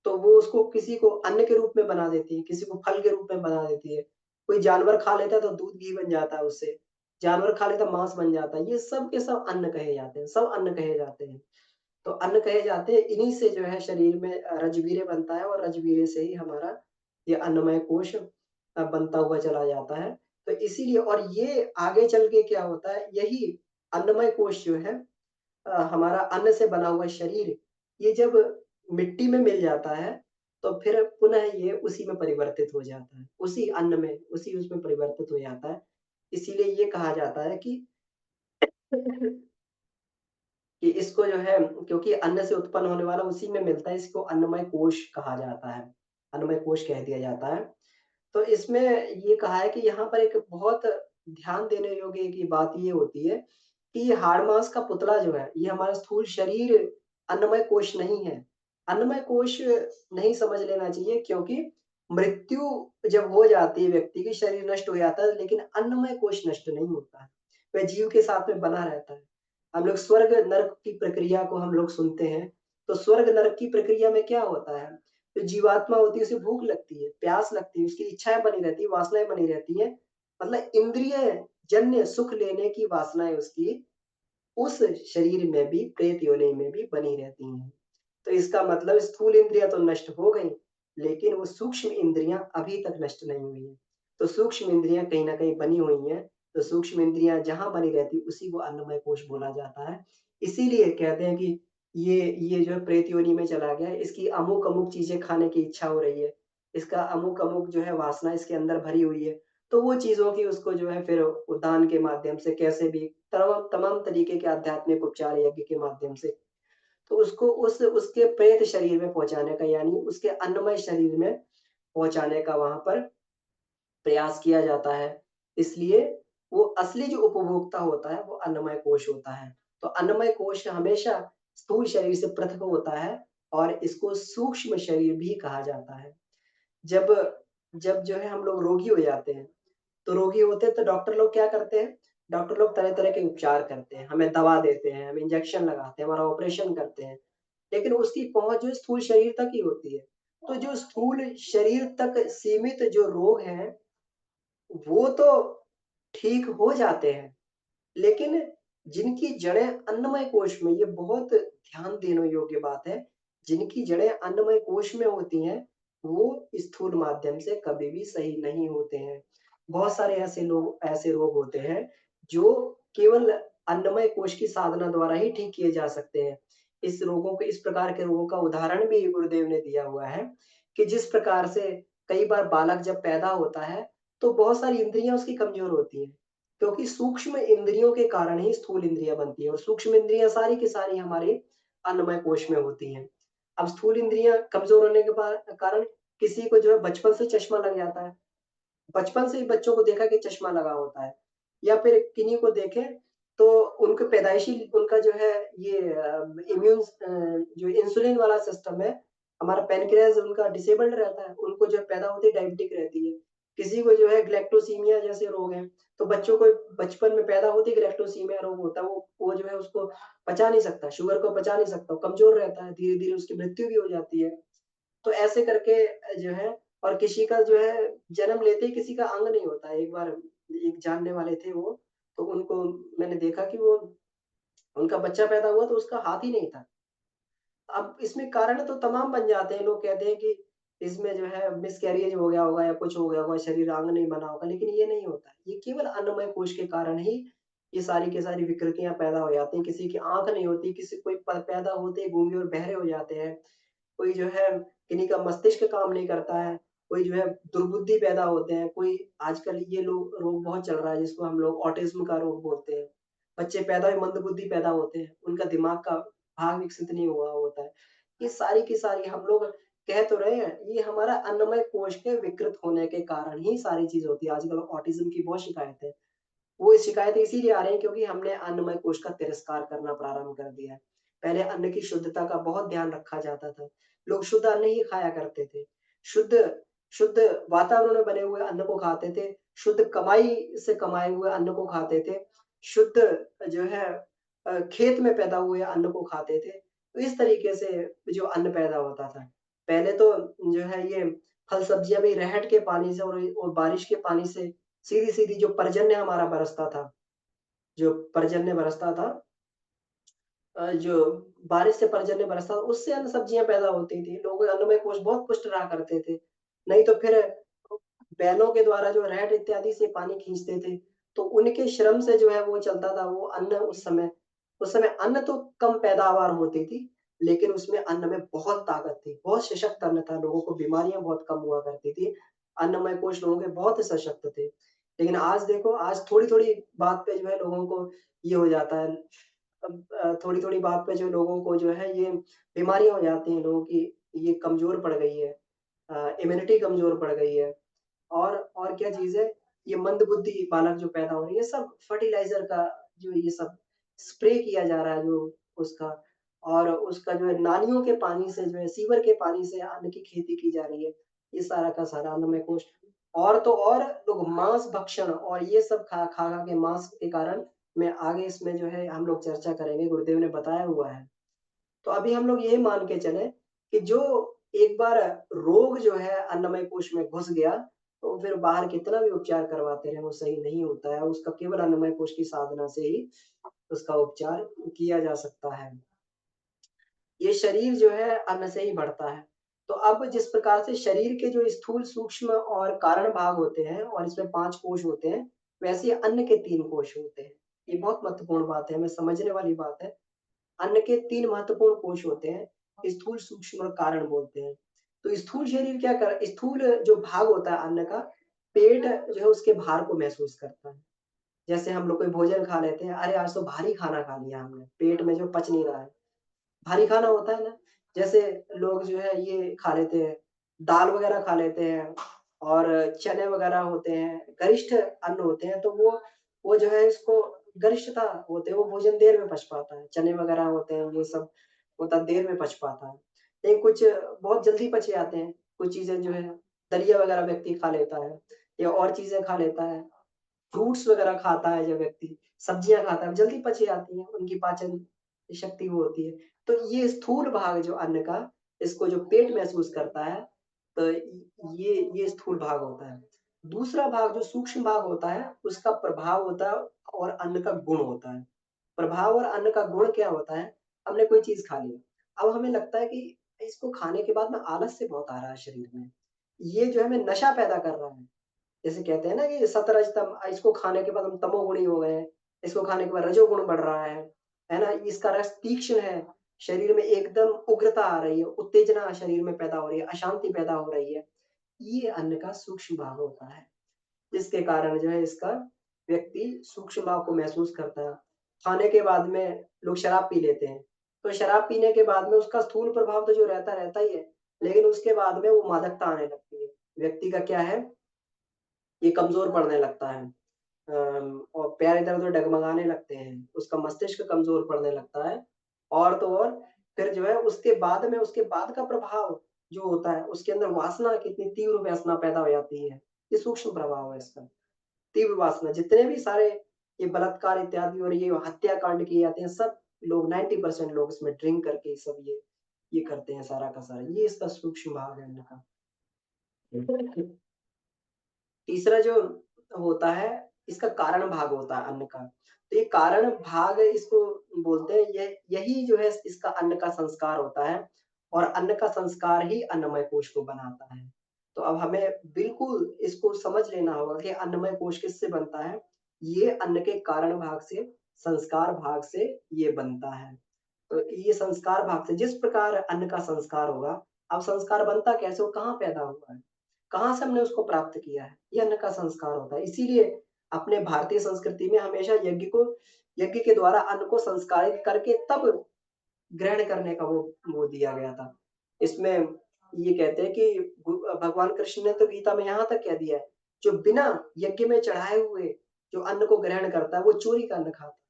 तो वो उसको किसी को अन्न के रूप में बना देती है, किसी को फल के रूप में बना देती है। कोई जानवर खा लेता है तो दूध घी बन जाता है उससे, जानवर खा लेता है माँस बन जाता है। ये सब के सब अन्न कहे जाते हैं, सब अन्न कहे जाते हैं। तो अन्न कहे जाते हैं, इन्हीं से जो है शरीर में रजवीर्य बनता है और रजवीर्य से ही हमारा ये अन्नमय कोश बनता हुआ चला जाता है। तो इसीलिए और ये आगे चल के क्या होता है, यही अन्नमय कोश जो है हमारा अन्न से बना हुआ शरीर, ये जब मिट्टी में मिल जाता है, तो फिर पुनः ये उसी में परिवर्तित हो जाता है। उसी अन्न में, उसी उसमें परिवर्तित हो जाता है। इसीलिए ये कहा जाता है कि कि इसको जो है क्योंकि अन्न से उत्पन्न होने वाला उसी में मिलता है, इसको अन्नमय कोश कहा जाता है। अन्नमय कोश कह दिया जाता है। तो इसमें ये कहा है कि यहाँ पर एक बहुत ध्यान देने योग्य एक ये बात ये होती है कि ये हाड़-माँस का पुतला जो है, ये हमारा स्थूल शरीर अन्नमय कोश नहीं है। अन्नमय कोश नहीं समझ लेना चाहिए क्योंकि मृत्यु जब हो जाती है व्यक्ति की, शरीर नष्ट हो जाता है, लेकिन अन्नमय कोश नष्ट नहीं होता है। वह जीव के साथ में बना रहता है। हम लोग स्वर्ग नरक की प्रक्रिया को हम लोग सुनते हैं, तो स्वर्ग नरक की प्रक्रिया में क्या होता है? जो जीवात्मा होती है उसे भूख लगती है, प्यास लगती है, उसकी इच्छाएँ बनी रहती है, वासनाएँ बनी रहती हैं। मतलब इंद्रिय जन्य सुख लेने की वासनाएँ उसकी उस शरीर में भी, प्रेत योनि में भी बनी रहती हैं। तो इसका मतलब स्थूल इंद्रियाँ तो नष्ट हो गई, लेकिन वो सूक्ष्म इंद्रियाँ अभी तक नष्ट नहीं हुई हैं। तो सूक्ष्म इंद्रियाँ कहीं न कहीं बनी हुई हैं, तो सूक्ष्म इंद्रियाँ जहाँ बनी रहती उसी को अन्नमय कोश बोला जाता है। इसीलिए कहते हैं कि ये जो है प्रेत योनि में चला गया है, इसकी अमुक-अमुक चीज़ें खाने की इच्छा हो रही है, इसका अमुक-अमुक जो है वासना इसके अंदर भरी हुई है। तो वो चीज़ों की उसको जो है फिर दान के माध्यम से कैसे भी तमाम तमाम तरीके के आध्यात्मिक उपचार यज्ञ के माध्यम से तो उसको उस उसके प्रेत शरीर में पहुँचाने का यानी उसके अन्नमय शरीर में पहुँचाने का वहाँ पर प्रयास किया जाता है। इसलिए वो असली जो उपभोक्ता होता है वो अन्नमय कोश होता है। तो अन्नमय कोश हमेशा स्थूल शरीर से पृथक होता है और इसको सूक्ष्म शरीर भी कहा जाता है। जब जब जो है हम लोग रोगी हो जाते हैं, तो रोगी होते हैं तो डॉक्टर लोग क्या करते हैं? डॉक्टर लोग तरह-तरह के उपचार करते हैं, हमें दवा देते हैं, हमें इंजेक्शन लगाते हैं, हमारा ऑपरेशन करते हैं। लेकिन उसकी पहुँच जो स्थूल शरीर तक ही होती है। तो जो स्थूल शरीर तक सीमित जो रोग हैं, वो तो ठीक हो जाते हैं, लेकिन जिनकी जड़ें अन्नमय कोश में, ये बहुत ध्यान देने योग्य बात है, जिनकी जड़ें अन्नमय कोश में होती हैं, वो स्थूल माध्यम से कभी भी सही नहीं होते हैं। बहुत सारे ऐसे रोग होते हैं, जो केवल अन्नमय कोश की साधना द्वारा ही ठीक किए जा सकते हैं। इस प्रकार के रोगों का उदाहरण भी गुरुदेव ने दिया हुआ है, कि जिस प्रकार से कई बार बालक जब पैदा होता है, तो बहुत सारी इंद्रियाँ उसकी कमज़ोर होती हैं। क्योंकि सूक्ष्म इंद्रियों के कारण ही स्थूल इंद्रियाँ बनती हैं और सूक्ष्म इंद्रियाँ सारी की सारी हमारे अन्नमय कोश में होती हैं। अब स्थूल इंद्रियाँ कमज़ोर होने के कारण किसी को जो है बचपन से चश्मा लग जाता है। बचपन से ही बच्चों को देखा कि चश्मा लगा होता है या फिर किन्हीं को देखें तो उनके पैदाइशी उनका जो है ये जो इंसुलिन वाला सिस्टम है, हमारा पैनक्रियाज़ उनका डिसेबल्ड रहता है, उनको जो है पैदा होते ही डायबिटिक रहती है। किसी को जो है ग्लैक्टोसीमिया जैसे रोग हैं, तो बच्चों को बचपन में पैदा होते ही ग्लैक्टोसीमिया रोग होता है, वो जो है उसको पचा नहीं सकता, शुगर को पचा नहीं सकता, वो कमज़ोर रहता है, धीरे-धीरे उसकी मृत्यु भी हो जाती है। तो ऐसे करके जो है और किसी का जो है जन्म लेते ही किसी का अंग नहीं होता है। एक बार एक जानने वाले थे वो, तो उनको मैंने देखा कि वो उनका बच्चा पैदा हुआ तो उसका हाथ ही नहीं था। अब इसमें कारण तो तमाम बन जाते हैं, लोग कहते हैं कि इसमें जो है मिसकैरेज हो गया होगा या कुछ हो गया होगा, शरीर अंग नहीं बना होगा, लेकिन ये नहीं होता है। ये केवल अन्नमय कोश के कारण ही ये सारी की सारी विकृतियाँ पैदा हो जाती हैं। किसी की आँख नहीं होती, किसी कोई प पैदा होते ही गूंगे और बहरे हो जाते हैं। कोई जो है किन्हीं का मस्तिष्क काम नहीं करता है, कोई जो है दुर्बुद्धि पैदा होते हैं, कोई आजकल ये रोग बहुत चल रहा है जिसको हम लोग ऑटिज़्म का रोग बोलते हैं। बच्चे पैदा ही मंदबुद्धि पैदा होते हैं, उनका दिमाग का भाग विकसित नहीं हुआ होता है। ये सारी की सारी हम लोग कह तो रहे हैं, ये हमारा अन्नमय कोश के विकृत होने के कारण ही सारी चीज़ होती है। आजकल ऑटिज़्म की बहुत शिकायतें वो शिकायतें इसीलिए आ रही हैं क्योंकि हमने अन्नमय कोश का तिरस्कार करना प्रारंभ कर दिया है। पहले अन्न की शुद्धता का बहुत ध्यान रखा जाता था। लोग शुद्ध अन्न ही खाया करते थे। शुद्ध शुद्ध वातावरण में बने हुए अन्न को खाते थे, शुद्ध कमाई से कमाए हुए अन्न को खाते थे, शुद्ध जो है खेत में पैदा हुए अन्न को खाते थे। तो इस तरीके से जो अन्न पैदा होता था। पहले तो जो है ये फल-सब्जियाँ भी रहट के पानी से और बारिश के पानी से सीधी-सीधी जो पर्जन्य हमारा बरसता था, जो पर्जन्य बरसता था जो बारिश से पर्जन्य बरसता था, उससे अन्न सब्जियाँ पैदा होती थी। लोग अन्नमय कोश बहुत पुष्ट रहा करते थे। नहीं तो फिर बैलों के द्वारा जो रहट इत्यादि से पानी खींचते थे, तो उनके श्रम से जो है वो चलता था वो अन्न उस समय अन्न तो कम पैदावार होती थी, लेकिन उसमें अन्न में बहुत ताकत थी, बहुत सशक्त अन्न था, लोगों को बीमारियाँ बहुत कम हुआ करती थी। अन्नमय कोश लोगों के बहुत सशक्त थे। लेकिन आज देखो, आज थोड़ी-थोड़ी बात पे जो है लोगों को ये हो जाता है थोड़ी-थोड़ी बात पे जो लोगों को जो है ये बीमारियाँ हो जाती हैं लोगों की, ये कमज़ोर पड़ गई है। इम्यूनिटी कमज़ोर पड़ गई है। और क्या चीज़ है, ये मंदबुद्धि बालक जो पैदा हो रही है, ये सब फर्टिलाइज़र का जो ये सब स्प्रे किया जा रहा है जो उसका और उसका जो है नालियों के पानी से जो है सीवर के पानी से अन्न की खेती की जा रही है। ये सारा का सारा अन्नमय कोश और तो और लोग मांस भक्षण और ये सब खा-खा के मांस के कारण मैं आगे इसमें जो है हम लोग चर्चा करेंगे, गुरुदेव ने बताया हुआ है। तो अभी हम लोग यही मान के चलें कि जो एक बार रोग जो है अन्नमय कोश में घुस गया, तो फिर बाहर कितना भी उपचार करवाते रहें, वो सही नहीं होता है। उसका केवल अन्नमय कोश की साधना से ही उसका उपचार किया जा सकता है। ये शरीर जो है अन्न से ही बढ़ता है। तो अब जिस प्रकार से शरीर के जो स्थूल, सूक्ष्म और कारण भाग होते हैं और इसमें 5 कोश होते हैं, वैसे ही अन्न के 3 कोश होते हैं। ये बहुत महत्वपूर्ण बात है, हमें समझने वाली बात है। अन्न के 3 महत्वपूर्ण कोश होते हैं, स्थूल, सूक्ष्म और कारण बोलते हैं। तो स्थूल जो भाग होता है अन्न का, पेट जो है उसके भार को महसूस करता है। जैसे हम लोग कोई भोजन खा लेते हैं, अरे आज तो भारी खाना खा लिया हमने, पेट में जो पच नहीं रहा है। भारी खाना होता है ना, जैसे लोग जो है ये खा लेते हैं, दाल वगैरह खा लेते हैं और चने वगैरह होते हैं, गरिष्ठ अन्न होते हैं, तो वो जो है इसको गरिष्ठता होते हैं, वो भोजन देर में पच पाता है। चने वगैरह होते हैं, ये सब होता है, देर में पच पाता है। लेकिन कुछ बहुत जल्दी पच जाते हैं, कुछ चीज़ें जो है दलिया वगैरह व्यक्ति खा लेता है या और चीज़ें खा लेता है। फ्रूट्स वगैरह खाता है जब व्यक्ति, सब्जियाँ खाता है, जल्दी पच जाती हैं, उनकी पाचन शक्ति वो होती है। तो ये स्थूल भाग जो अन्न का, इसको जो पेट महसूस करता है, तो ये स्थूल भाग होता है। दूसरा भाग जो सूक्ष्म भाग होता है, उसका प्रभाव होता है और अन्न का गुण होता है। प्रभाव और अन्न का गुण क्या होता है? हमने कोई चीज़ खा ली, अब हमें लगता है कि इसको खाने के बाद ना आलस से बहुत आ रहा है शरीर में। ये जो है हमें नशा पैदा कर रहा है। जैसे कहते हैं ना कि सतरजतम इसको खाने के बाद हम तमोगुणी हो गए हैं, इसको खाने के बाद रजोगुण बढ़ रहा है ना? इसका रस तीक्ष्ण है, शरीर में एकदम उग्रता आ रही है, उत्तेजना शरीर में पैदा हो रही है, अशांति पैदा हो रही है। ये अन्न का सूक्ष्म भाग होता है, जिसके कारण जो है इसका व्यक्ति सूक्ष्म भाव को महसूस करता है। खाने के बाद में लोग शराब पी लेते हैं, तो शराब पीने के बाद में उसका स्थूल प्रभाव तो जो रहता ही है, लेकिन उसके बाद में वो मादकता आने लगती है। व्यक्ति का क्या है, ये कमज़ोर पड़ने लगता है। और पैर इधर-उधर डगमगाने लगते हैं, उसका मस्तिष्क कमज़ोर पड़ने लगता है और तो और फिर जो है उसके बाद का प्रभाव जो होता है, उसके अंदर वासना कितनी तीव्र वासना पैदा हो जाती है। ये सूक्ष्म प्रभाव है इसका। तीव्र वासना जितने भी सारे ये बलात्कार इत्यादि और ये हत्याकांड किए जाते हैं, सब लोग 90% लोग इसमें ड्रिंक करके सब ये करते हैं सारा का सारा। ये इसका सूक्ष्म भाग है इनका। तीसरा जो होता है, इसका कारण भाग होता है अन्न का। तो ये कारण भाग इसको बोलते हैं, यही जो है इसका अन्न का संस्कार होता है और अन्न का संस्कार ही अन्नमय कोश को बनाता है। तो अब हमें बिल्कुल इसको समझ लेना होगा कि अन्नमय कोश किससे बनता है? ये अन्न के कारण भाग से, संस्कार भाग से ये बनता है। तो ये संस्कार भाग से जिस प्रकार अन्न का संस्कार होगा, अब संस्कार बनता कैसे? वो कहाँ पैदा हुआ है? कहाँ से हमने उसको प्राप्त किया है? ये अन्न का संस्कार होता है। इसीलिए अपने भारतीय संस्कृति में हमेशा यज्ञ के द्वारा अन्न को संस्कारित करके तब ग्रहण करने का वो दिया गया था। इसमें ये कहते हैं कि भगवान कृष्ण ने तो गीता में यहाँ तक कह दिया है, जो बिना यज्ञ में चढ़ाए हुए जो अन्न को ग्रहण करता है, वो चोरी का अन्न खाता है।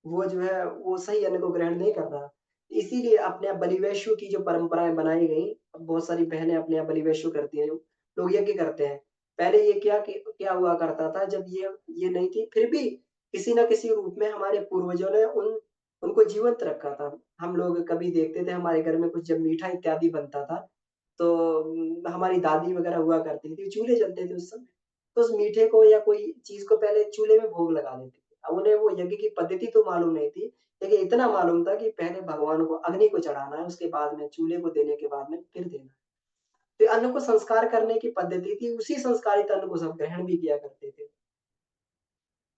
वो जो है वो सही अन्न को ग्रहण नहीं कर रहा। इसीलिए अपने यहाँ बलिवैश्य की जो परंपराएँ बनाई गई, बहुत सारी बहनें अपने यहाँ बलिवैश्य करती हैं, लोग यज्ञ करते हैं। पहले ये क्या हुआ करता था जब ये नहीं थी, फिर भी किसी न किसी रूप में हमारे पूर्वजों ने उनको जीवंत रखा था। हम लोग कभी देखते थे हमारे घर में कुछ जब मीठा इत्यादि बनता था, तो हमारी दादी वगैरह हुआ करती थी, चूल्हे जलते थे उस समय। तो उस मीठे को या कोई चीज़ को पहले चूल्हे में भोग लगा देते थे। अब उन्हें वो यज्ञ की पद्धति तो मालूम नहीं थी, लेकिन इतना मालूम था कि पहले भगवान को अग्नि को चढ़ाना है, उसके बाद में चूल्हे को देने के बाद में फिर देना है। तो अन्न को संस्कार करने की पद्धति थी, उसी संस्कारित अन्न को सब ग्रहण भी किया करते थे।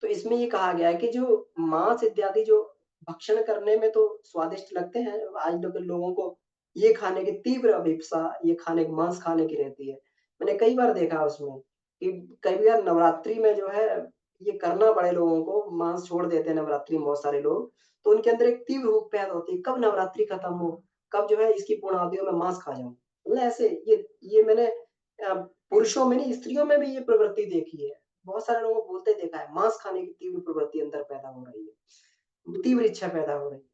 तो इसमें ये कहा गया है कि जो मांस इत्यादि जो भक्षण करने में तो स्वादिष्ट लगते हैं, आज लोगों को ये खाने की तीव्र अभिप्सा, ये खाने मांस खाने की रहती है। मैंने कई बार देखा उसमें कि कई बार नवरात्रि में जो है ये करना पड़े लोगों को, मांस छोड़ देते हैं नवरात्रि में बहुत सारे लोग, तो उनके अंदर एक तीव्र भूख पैदा होती है, कब नवरात्रि खत्म हो, कब जो है इसकी पूर्णावधि में मांस खा जाऊँ। मतलब ऐसे ये मैंने पुरुषों में नहीं, स्त्रियों में भी ये प्रवृत्ति देखी है। बहुत सारे लोगों को बोलते देखा है, मांस खाने की तीव्र प्रवृत्ति अंदर पैदा हो रही है, तीव्र इच्छा पैदा हो रही है।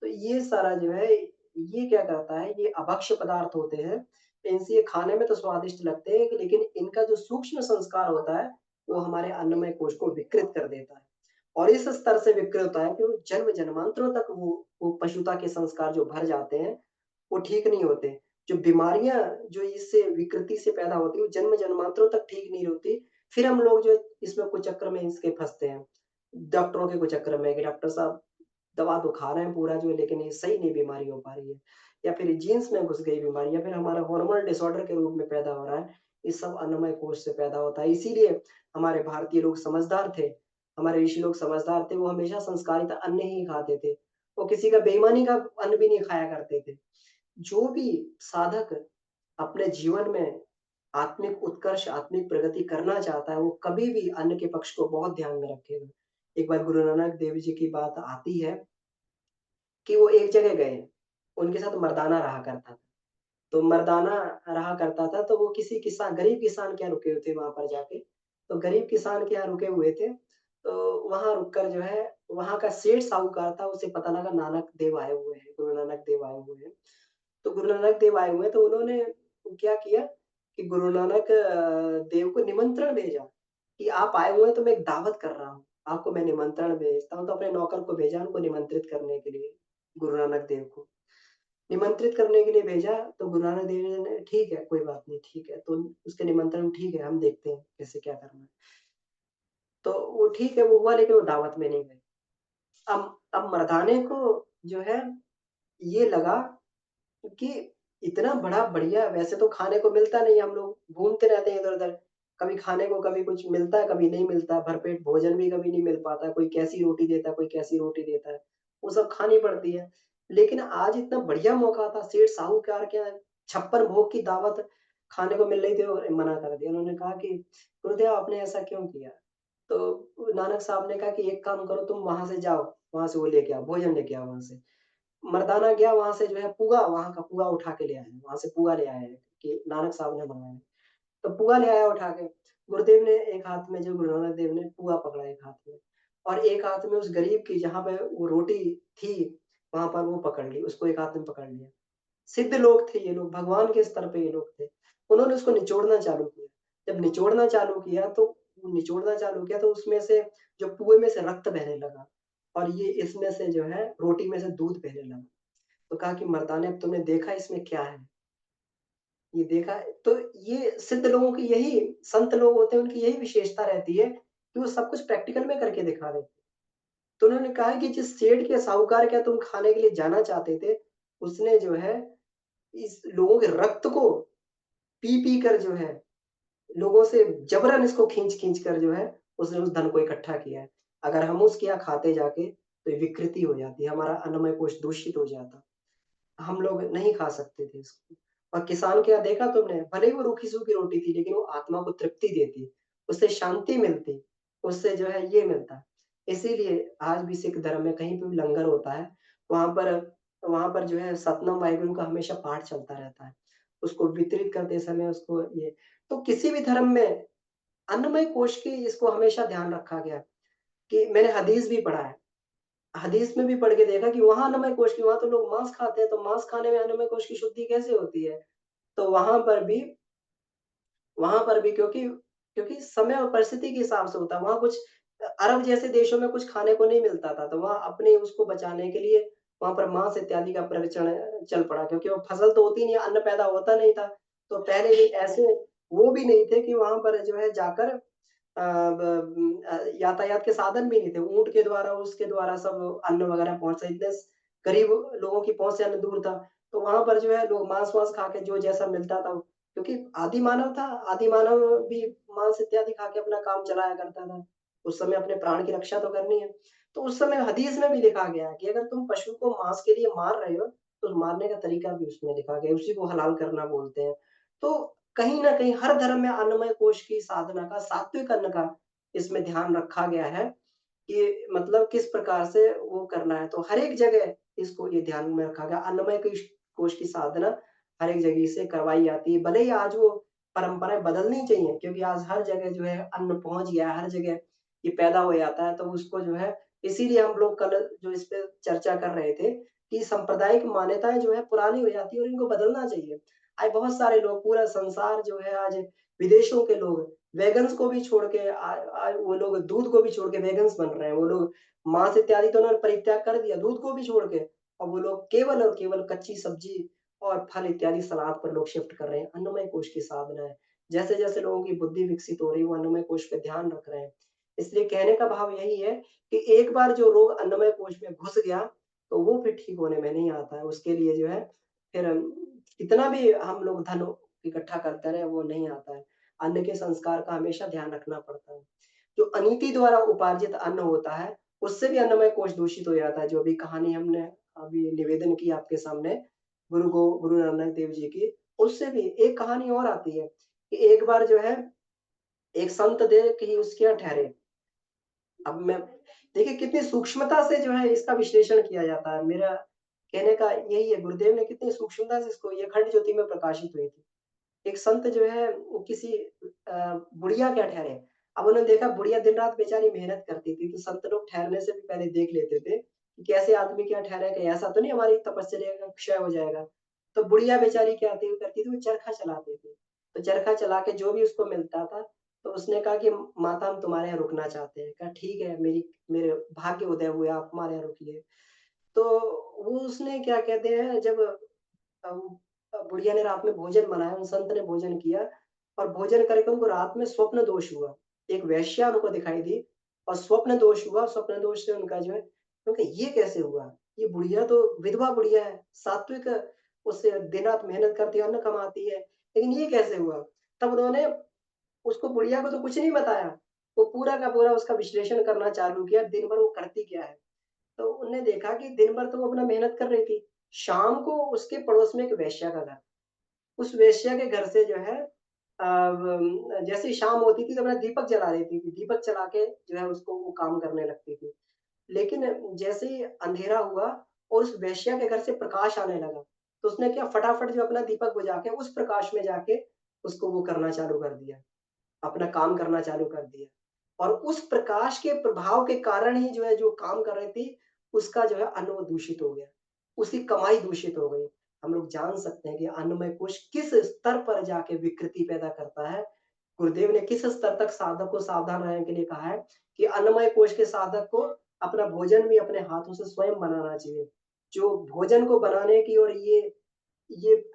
तो ये सारा जो है, ये क्या करता है, ये अभक्ष्य पदार्थ होते हैं, इनसे ये खाने में तो स्वादिष्ट लगते हैं, लेकिन इनका जो सूक्ष्म संस्कार होता है, वो हमारे अन्नमय कोश को विकृत कर देता है। और इस स्तर से विकृत होता है कि वो जन्म-जन्मांतरों तक वो पशुता के संस्कार जो भर जाते हैं, वो ठीक नहीं होते। जो बीमारियाँ जो इससे विकृति से पैदा होती है, वो जन्म-जन्मांतरों तक ठीक नहीं होती। फिर हम लोग जो इसमें कुचक्र में इसके फँसते हैं। डॉक्टरों के कुचक्र में कि डॉक्टर साहब दवा तो खा रहे हैं पूरा जो है, लेकिन ये सही नहीं बीमारी हो पा रही है। या फिर जीन्स में घुस गई बीमारी या फिर हमारा हार्मोनल डिसऑर्डर के रूप में पैदा हो रहा है। ये सब अन्नमय कोश से पैदा होता है। इसीलिए हमारे भारतीय लोग समझदार थे, हमारे ऋषि लोग समझदार थे, वो हमेशा संस्कारित अन्न ही खाते थे। वो किसी का बेईमानी का अन्न भी नहीं खाया करते थे। जो भी साधक अपने जीवन में आत्मिक उत्कर्ष, आत्मिक प्रगति करना चाहता है, वो कभी भी अन्न के पक्ष को बहुत ध्यान में रखेगा। एक बार गुरु नानक देव जी की बात आती है कि वो एक जगह गए, उनके साथ मर्दाना रहा करता था। तो मर्दाना रहा करता था, तो वो किसी किसान गरीब किसान के यहाँ रुके हुए थे वहाँ पर जाके। तो गरीब किसान के यहाँ रुके हुए थे, तो वहाँ रुक कर जो है, वहाँ का सेठ साहूकार था, उसे पता लगा नानक देव आए हुए हैं, गुरु नानक देव आए हुए हैं। तो गुरु नानक देव आए हुए हैं, तो उन्होंने क्या किया कि गुरु नानक देव को निमंत्रण भेजा कि आप आए हुए हैं, तो मैं एक दावत कर रहा हूँ, आपको मैं निमंत्रण भेजता हूँ। तो अपने नौकर को भेजा उनको निमंत्रित करने के लिए, गुरु नानक देव को निमंत्रित करने के लिए भेजा। तो गुरु नानक देव जी ने ठीक है, कोई बात नहीं, ठीक है, तो उसके निमंत्रण ठीक है, हम देखते हैं कैसे क्या करना है। तो वो ठीक है, वो हुआ, लेकिन वो दावत में नहीं गए। अब मर्दाने को जो है ये लगा कि इतना बड़ा बढ़िया, वैसे तो खाने को मिलता नहीं, हम लोग घूमते रहते हैं इधर-उधर, कभी खाने को कभी कुछ मिलता है, कभी नहीं मिलता, भरपेट भोजन भी कभी नहीं मिल पाता, कोई कैसी रोटी देता है, कोई कैसी रोटी देता है, वो सब खानी पड़ती है। लेकिन आज इतना बढ़िया मौका था, सेठ साहूकार के यहाँ 56 भोग की दावत खाने को मिल रही थी और मना कर दिया। उन्होंने कहा कि गुरुदेव आपने ऐसा क्यों किया? तो नानक साहब ने कहा कि एक काम करो, तुम वहाँ से जाओ, वहाँ से वो लेके आओ, भोजन लेके आओ वहाँ से। मर्दाना गया वहाँ से जो है पुआ, वहाँ का पुआ उठा के ले आया, वहाँ से पुआ ले आया है कि नानक साहब ने बनाया है। तो पुआ ले आया उठा के, गुरुदेव ने एक हाथ में, जो गुरु नानक देव ने पुआ पकड़ा एक हाथ में और एक हाथ में उस गरीब की जहाँ पे वो रोटी थी, वहाँ पर वो पकड़ ली, उसको एक हाथ में पकड़ लिया। सिद्ध लोग थे ये लोग, भगवान के स्तर पे ये लोग थे। उन्होंने उसको निचोड़ना चालू किया। जब निचोड़ना चालू किया तो उसमें से, जो पुए में से रक्त बहने लगा और ये इसमें से जो है रोटी में से दूध बहने लगा। तो कहा कि मर्दाने, अब तुमने देखा इसमें क्या है? ये देखा है? तो ये सिद्ध लोगों की यही, संत लोग होते हैं, उनकी यही विशेषता रहती है कि वो सब कुछ प्रैक्टिकल में करके दिखा देते हैं। तो उन्होंने कहा है कि जिस सेठ के साहूकार के यहाँ तुम खाने के लिए जाना चाहते थे, उसने जो है इस लोगों के रक्त को पी-पी कर जो है, लोगों से जबरन इसको खींच-खींच कर जो है, उसने उस धन को इकट्ठा किया है। अगर हम उसके यहाँ खाते जाके, तो ये विकृति हो जाती, हमारा अन्नमय कोश दूषित हो जाता। हम लोग नहीं खा सकते थे इसको। और किसान के यहाँ देखा तुमने, भले ही वो रूखी-सूखी रोटी थी, लेकिन वो आत्मा को तृप्ति देती, उससे शांति मिलती, उससे जो है ये मिलता। इसीलिए आज भी सिख धर्म में कहीं पे भी लंगर होता है, वहाँ पर वहाँ पर जो है सतनाम वाहिगुरु का हमेशा पाठ चलता रहता है। उसको वितरित करते समय उसको ये, तो किसी भी धर्म में अन्नमय कोश की इसको हमेशा ध्यान रखा गया कि मैंने हदीस भी पढ़ा है। हदीस में भी पढ़ के देखा कि वहाँ अन्नमय कोश की, वहाँ तो लोग मांस खाते हैं, तो मांस खाने में अन्नमय कोश की शुद्धि कैसे होती है? तो वहाँ पर भी क्योंकि क्योंकि समय और परिस्थिति के हिसाब से होता है। वहाँ कुछ अरब जैसे देशों में कुछ खाने को नहीं मिलता था, तो वहाँ अपने उसको बचाने के लिए वहाँ पर मांस इत्यादि का प्रचलन चल पड़ा, क्योंकि वो फसल तो होती नहीं, अन्न पैदा होता नहीं था। तो पहले भी ऐसे वो भी नहीं थे कि वहाँ पर जो है जाकर यातायात के साधन भी नहीं थे। ऊँट के द्वारा, उसके द्वारा सब अन्न वगैरह पहुँचता, इतने गरीब लोगों की पहुँच से अन्न दूर था। तो वहाँ पर जो है लोग मांस-वांस खा के जो जैसा मिलता था, क्योंकि आदि मानव था, आदि मानव भी मांस इत्यादि खा के अपना काम चलाया करता था। उस समय अपने प्राण की रक्षा तो करनी है। तो उस समय हदीस में भी लिखा गया है कि अगर तुम पशु को मांस के लिए मार रहे हो, तो मारने का तरीका भी उसमें लिखा गया है, उसी को हलाल करना बोलते हैं। तो कहीं न कहीं हर धर्म में अन्नमय कोश की साधना का, सात्विक अन्न का इसमें ध्यान रखा गया है कि मतलब किस प्रकार से वो करना है। तो हर एक जगह इसको ये ध्यान में रखा गया, अन्नमय कोश की साधना हर एक जगह से करवाई जाती है। भले ही आज वो परंपराएँ बदलनी चाहिए, क्योंकि आज हर जगह जो है अन्न पहुँच गया है, हर जगह ये पैदा हो जाता है, तो उसको जो है, इसीलिए हम लोग कल जो इस पे चर्चा कर रहे थे कि सांप्रदायिक मान्यताएँ जो है पुरानी हो जाती है और इनको बदलना चाहिए। आज बहुत सारे लोग, पूरा संसार जो है आज विदेशों के लोग वेगन्स को भी छोड़ के आज वो लोग दूध को भी छोड़ के वेगन्स बन रहे हैं। वो लोग मांस इत्यादि तो उन्होंने परित्याग कर दिया, दूध को भी छोड़ के, और वो लोग केवल और केवल कच्ची सब्जी और फल इत्यादि सलाद पर लोग शिफ्ट कर रहे हैं। अन्नमय कोश की साधना है। जैसे-जैसे लोगों की बुद्धि विकसित हो रही है, वो अन्नमय कोश पे ध्यान रख रहे हैं। इसलिए कहने का भाव यही है कि एक बार जो रोग अन्नमय कोश में घुस गया, तो वो फिर ठीक होने में नहीं आता है। उसके लिए जो है फिर कितना भी हम लोग धन इकट्ठा करते रहें, वो नहीं आता है। अन्न के संस्कार का हमेशा ध्यान रखना पड़ता है। जो अनीति द्वारा उपार्जित अन्न होता है, उससे भी अन्नमय कोश दूषित हो जाता है। जो अभी कहानी हमने अभी निवेदन की आपके सामने, गुरु नानक देव जी की, उससे भी एक कहानी और आती है कि एक बार जो है, एक संत देव कहीं उसके यहाँ ठहरे। अब मैं देखिए कितनी सूक्ष्मता से जो है इसका विश्लेषण किया जाता है। मेरा कहने का यही है, गुरुदेव ने कितनी सूक्ष्मता से इसको, ये खंड ज्योति में प्रकाशित हुई थी। एक संत जो है वो किसी बुढ़िया के यहाँ ठहरे। अब उन्होंने देखा बुढ़िया दिन-रात बेचारी मेहनत करती थी, तो संत लोग ठहरने से भी पहले देख लेते थे, कि कैसे आदमी क्या ठहरा है, कहीं ऐसा तो नहीं हमारी तपस्या का क्षय हो जाएगा। तो बुढ़िया बेचारी क्या थी करती थी, वो चरखा चलाती थी। तो चरखा चला के जो भी उसको मिलता था, तो उसने कहा कि माता हम तुम्हारे यहाँ रुकना चाहते हैं। कहा ठीक है, मेरे भाग्य उदय हुए, आप हमारे यहाँ रुकिए। तो वो उसने क्या कहते हैं जब बुढ़िया ने रात में भोजन बनाया, उन संत ने भोजन किया और भोजन करके उनको रात में स्वप्न दोष हुआ। एक वेश्या उनको दिखाई दी और स्वप्न दोष हुआ, स्वप्न दोष से उनका जो है उनका ये कैसे हुआ? ये बुढ़िया तो विधवा बुढ़िया है, सात्विक उससे दिन-रात मेहनत करती है, अन्न कमाती है, लेकिन ये कैसे हुआ? तब उन्होंने उसको बुढ़िया को तो कुछ नहीं बताया, वो पूरा का पूरा उसका विश्लेषण करना चालू किया, दिन भर वो करती क्या है? तो उन्होंने देखा कि दिन भर तो वो अपना मेहनत कर रही थी। शाम को उसके पड़ोस में एक वेश्या का घर, उस वेश्या के घर से जो है जैसे ही शाम होती थी तो अपना दीपक जला देती थी। दीपक जला के जो है उसको वो काम करने लगती थी। लेकिन जैसे ही अंधेरा हुआ और उस वेश्या के घर से प्रकाश आने लगा, तो उसने क्या फटाफट जो अपना दीपक बुझा के उस प्रकाश में जाके उसको वो करना चालू कर दिया, अपना काम करना चालू कर दिया। और उस प्रकाश के प्रभाव के कारण ही जो है जो काम कर रही थी, उसका जो है अन्न वो दूषित हो गया। उसकी कमाई दूषित हो गई। हम लोग जान सकते हैं कि अन्नमय कोश किस स्तर पर जाके विकृति पैदा करता है। गुरुदेव ने किस स्तर तक साधक को सावधान रहने के लिए कहा है कि अन्नमय कोश के साधक को अपना भोजन भी अपने हाथों से स्वयं बनाना चाहिए। जो भोजन को बनाने की और ये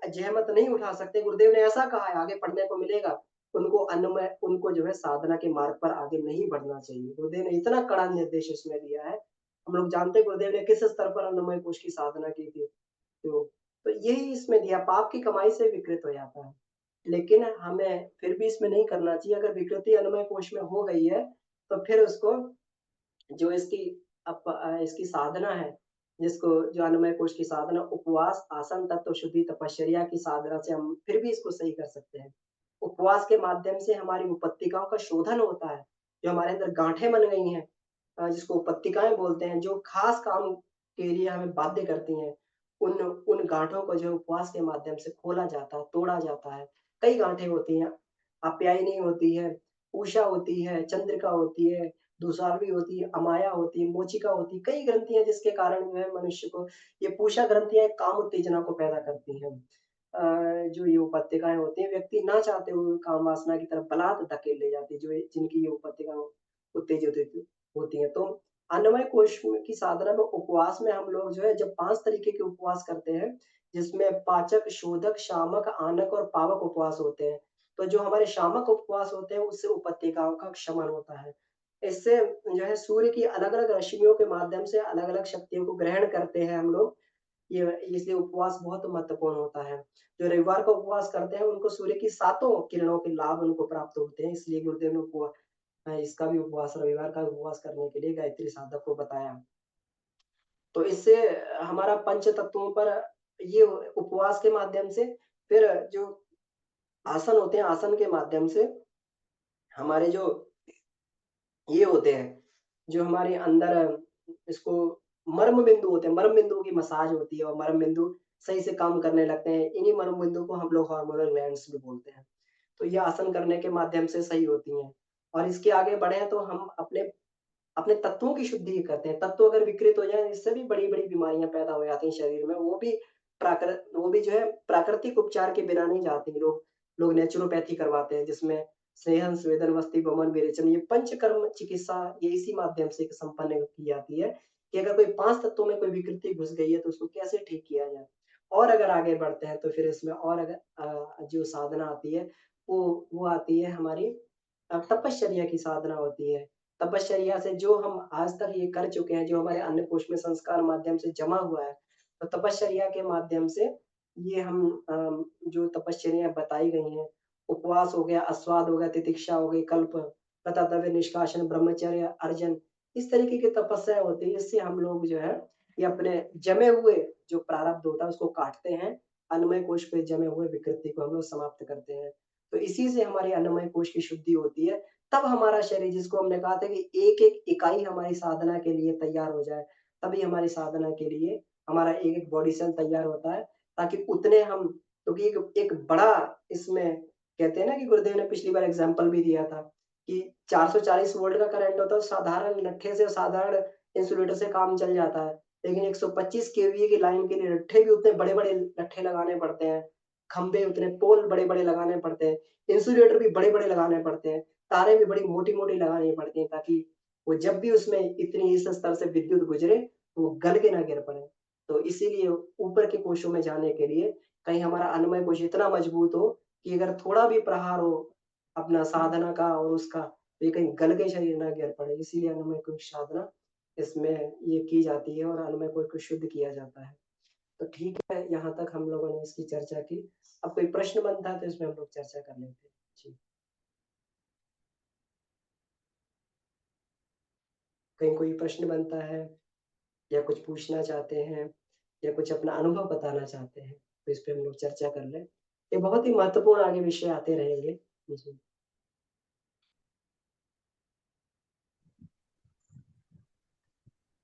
जहमत नहीं उठा सकते, गुरुदेव ने ऐसा कहा है, आगे पढ़ने को मिलेगा, उनको अन्नमय उनको जो है साधना के मार्ग पर आगे नहीं बढ़ना चाहिए। गुरुदेव ने इतना कड़ा निर्देश इसमें दिया है। हम लोग जानते हैं गुरुदेव ने किस स्तर पर अन्नमय कोश की साधना की थी। तो तो यही इसमें दिया, पाप की कमाई से विकृत हो जाता है। लेकिन हमें फिर भी इसमें नहीं करना चाहिए, अगर विकृति अन्नमय कोश में हो गई है, तो फिर उसको जो इसकी साधना है, जिसको जो अन्नमय कोश की साधना उपवास, आसन, तत्व शुद्धि, तपश्चर्या की साधना से हम फिर भी इसको सही कर सकते हैं। उपवास के माध्यम से हमारी उपपत्तिकाओं का शोधन होता है, जो हमारे अंदर गाँठें बन गई हैं जिसको उपपत्तिकाएँ बोलते हैं, जो खास काम के लिए हमें बाध्य करती हैं, उन उन गाँठों को जो है उपवास के माध्यम से खोला जाता है, तोड़ा जाता है। कई गाँठें होती हैं, आप्यायनी होती है, उषा होती है, चंद्रिका होती है, दुर्साल्वी होती है, अमाया होती है, मोचिका होती है, कई ग्रंथियाँ जिसके कारण जो है मनुष्य को ये पूषा ग्रंथियाँ एक काम उत्तेजना को पैदा करती हैं। जो ये उपपत्तिकाएँ होती हैं, व्यक्ति ना चाहते हुए काम वासना की तरफ बलात् धकेल ले जाती है, जो ये जिनकी ये उपपत्तिका उत्तेजित होती हैं। तो अन्नमय कोश की साधना में उपवास में हम लोग जो है जब 5 तरीके के उपवास करते हैं, जिसमें पाचक, शोधक, शामक, आनक और पावक उपवास होते हैं। तो जो हमारे शामक उपवास होते हैं, उससे उपपत्तिकाओं का क्षमन होता है। इससे जो है सूर्य की अलग-अलग रश्मियों के माध्यम से अलग-अलग शक्तियों को ग्रहण करते हैं हम लोग। ये इसलिए उपवास बहुत महत्वपूर्ण होता है। जो रविवार का उपवास करते हैं, उनको सूर्य की सातों किरणों के लाभ उनको प्राप्त होते हैं, इसलिए गुरुदेव ने इसका भी उपवास रविवार का उपवास करने के लिए गायत्री साधक को बताया। तो इससे हमारा पंच तत्वों पर ये उपवास के माध्यम से फिर जो आसन होते हैं, आसन के माध्यम से हमारे जो ये होते हैं, जो हमारे अंदर इसको मर्म बिंदु होते हैं, मर्म बिंदुओं की मसाज होती है और मर्म बिंदु सही से काम करने लगते हैं। इन्हीं मर्म बिंदु को हम लोग हार्मोनल ग्लैंड्स भी बोलते हैं। तो ये आसन करने के माध्यम से सही होती हैं और इसके आगे बढ़े तो हम अपने अपने तत्वों की शुद्धि करते हैं। तत्व अगर विकृत हो जाएँ, इससे भी बड़ी-बड़ी बीमारियाँ पैदा हो जाती हैं शरीर में। वो भी जो है प्राकृतिक उपचार के बिना नहीं जाती। लोग नेचुरोपैथी करवाते हैं, जिसमें सेहन, स्वेदन, वस्ति, वमन, विरेचन ये पंचकर्म चिकित्सा ये इसी माध्यम से संपन्न की जाती है, कि अगर कोई 5 तत्वों में कोई विकृति घुस गई है, तो उसको कैसे ठीक किया जाए। और अगर आगे बढ़ते हैं, तो फिर इसमें और अगर जो साधना आती है, वो आती है हमारी तपश्चर्या की साधना होती है। तपश्चर्या से जो हम आज तक ये कर चुके हैं, जो हमारे अन्नकोश में संस्कार माध्यम से जमा हुआ है, तो तपश्चर्या के माध्यम से ये हम जो तपश्चर्या बताई गई हैं, उपवास हो गया, आस्वाद हो गया, तितिक्षा हो गई, कल्प, तथातव्य निष्कासन, ब्रह्मचर्य, अर्जन, इस तरीके की तपस्या होती है। इससे हम लोग जो है, ये अपने जमे हुए जो प्रारब्ध होता है, उसको काटते हैं, अन्नमय कोश पे जमे हुए विकृति को हम लोग समाप्त करते हैं। तो इसी से हमारी अन्नमय कोश की शुद्धि होती है। तब हमारा शरीर जिसको हमने कहा था कि एक-एक इकाई हमारी साधना के लिए तैयार हो जाए, तभी हमारी साधना के लिए हमारा एक-एक बॉडी सेल तैयार होता है, ताकि उतने हम क्योंकि एक एक बड़ा इसमें कहते हैं ना कि गुरुदेव ने पिछली बार एग्ज़ाम्पल भी दिया था, कि 440 वोल्ट का करंट होता है, साधारण लट्ठे से, साधारण इंसुलेटर से काम चल जाता है। लेकिन 125 केवीए की लाइन के लिए लट्ठे भी उतने बड़े-बड़े लट्ठे लगाने पड़ते हैं, खंभे उतने, पोल बड़े-बड़े लगाने पड़ते हैं, इंसुलेटर भी बड़े-बड़े लगाने पड़ते हैं, तारें भी बड़ी मोटी-मोटी लगानी पड़ती हैं, ताकि वो जब भी उसमें इतनी इस स्तर से विद्युत गुजरे, तो वो गल के ना गिर पड़े। तो इसीलिए ऊपर के कोशों में जाने के लिए कहीं हमारा अन्नमय कोश इतना मजबूत हो कि अगर थोड़ा भी प्रहार हो अपना साधना का और उसका, तो ये कहीं गल के शरीर ना गिर पड़े। इसीलिए अन्नमय कोश साधना इसमें ये की जाती है और अन्नमय कोश को शुद्ध किया जाता है। तो ठीक है, यहाँ तक हम लोगों ने इसकी चर्चा की। अब कोई प्रश्न बनता है तो इसमें हम लोग चर्चा कर लेते हैं। जी। कहीं कोई प्रश्न बनता है या कुछ पूछना चाहते हैं या कुछ अपना अनुभव बताना चाहते हैं, तो इस पे हम लोग चर्चा कर लें। ये बहुत ही महत्वपूर्ण आगे विषय आते रहेंगे। जी।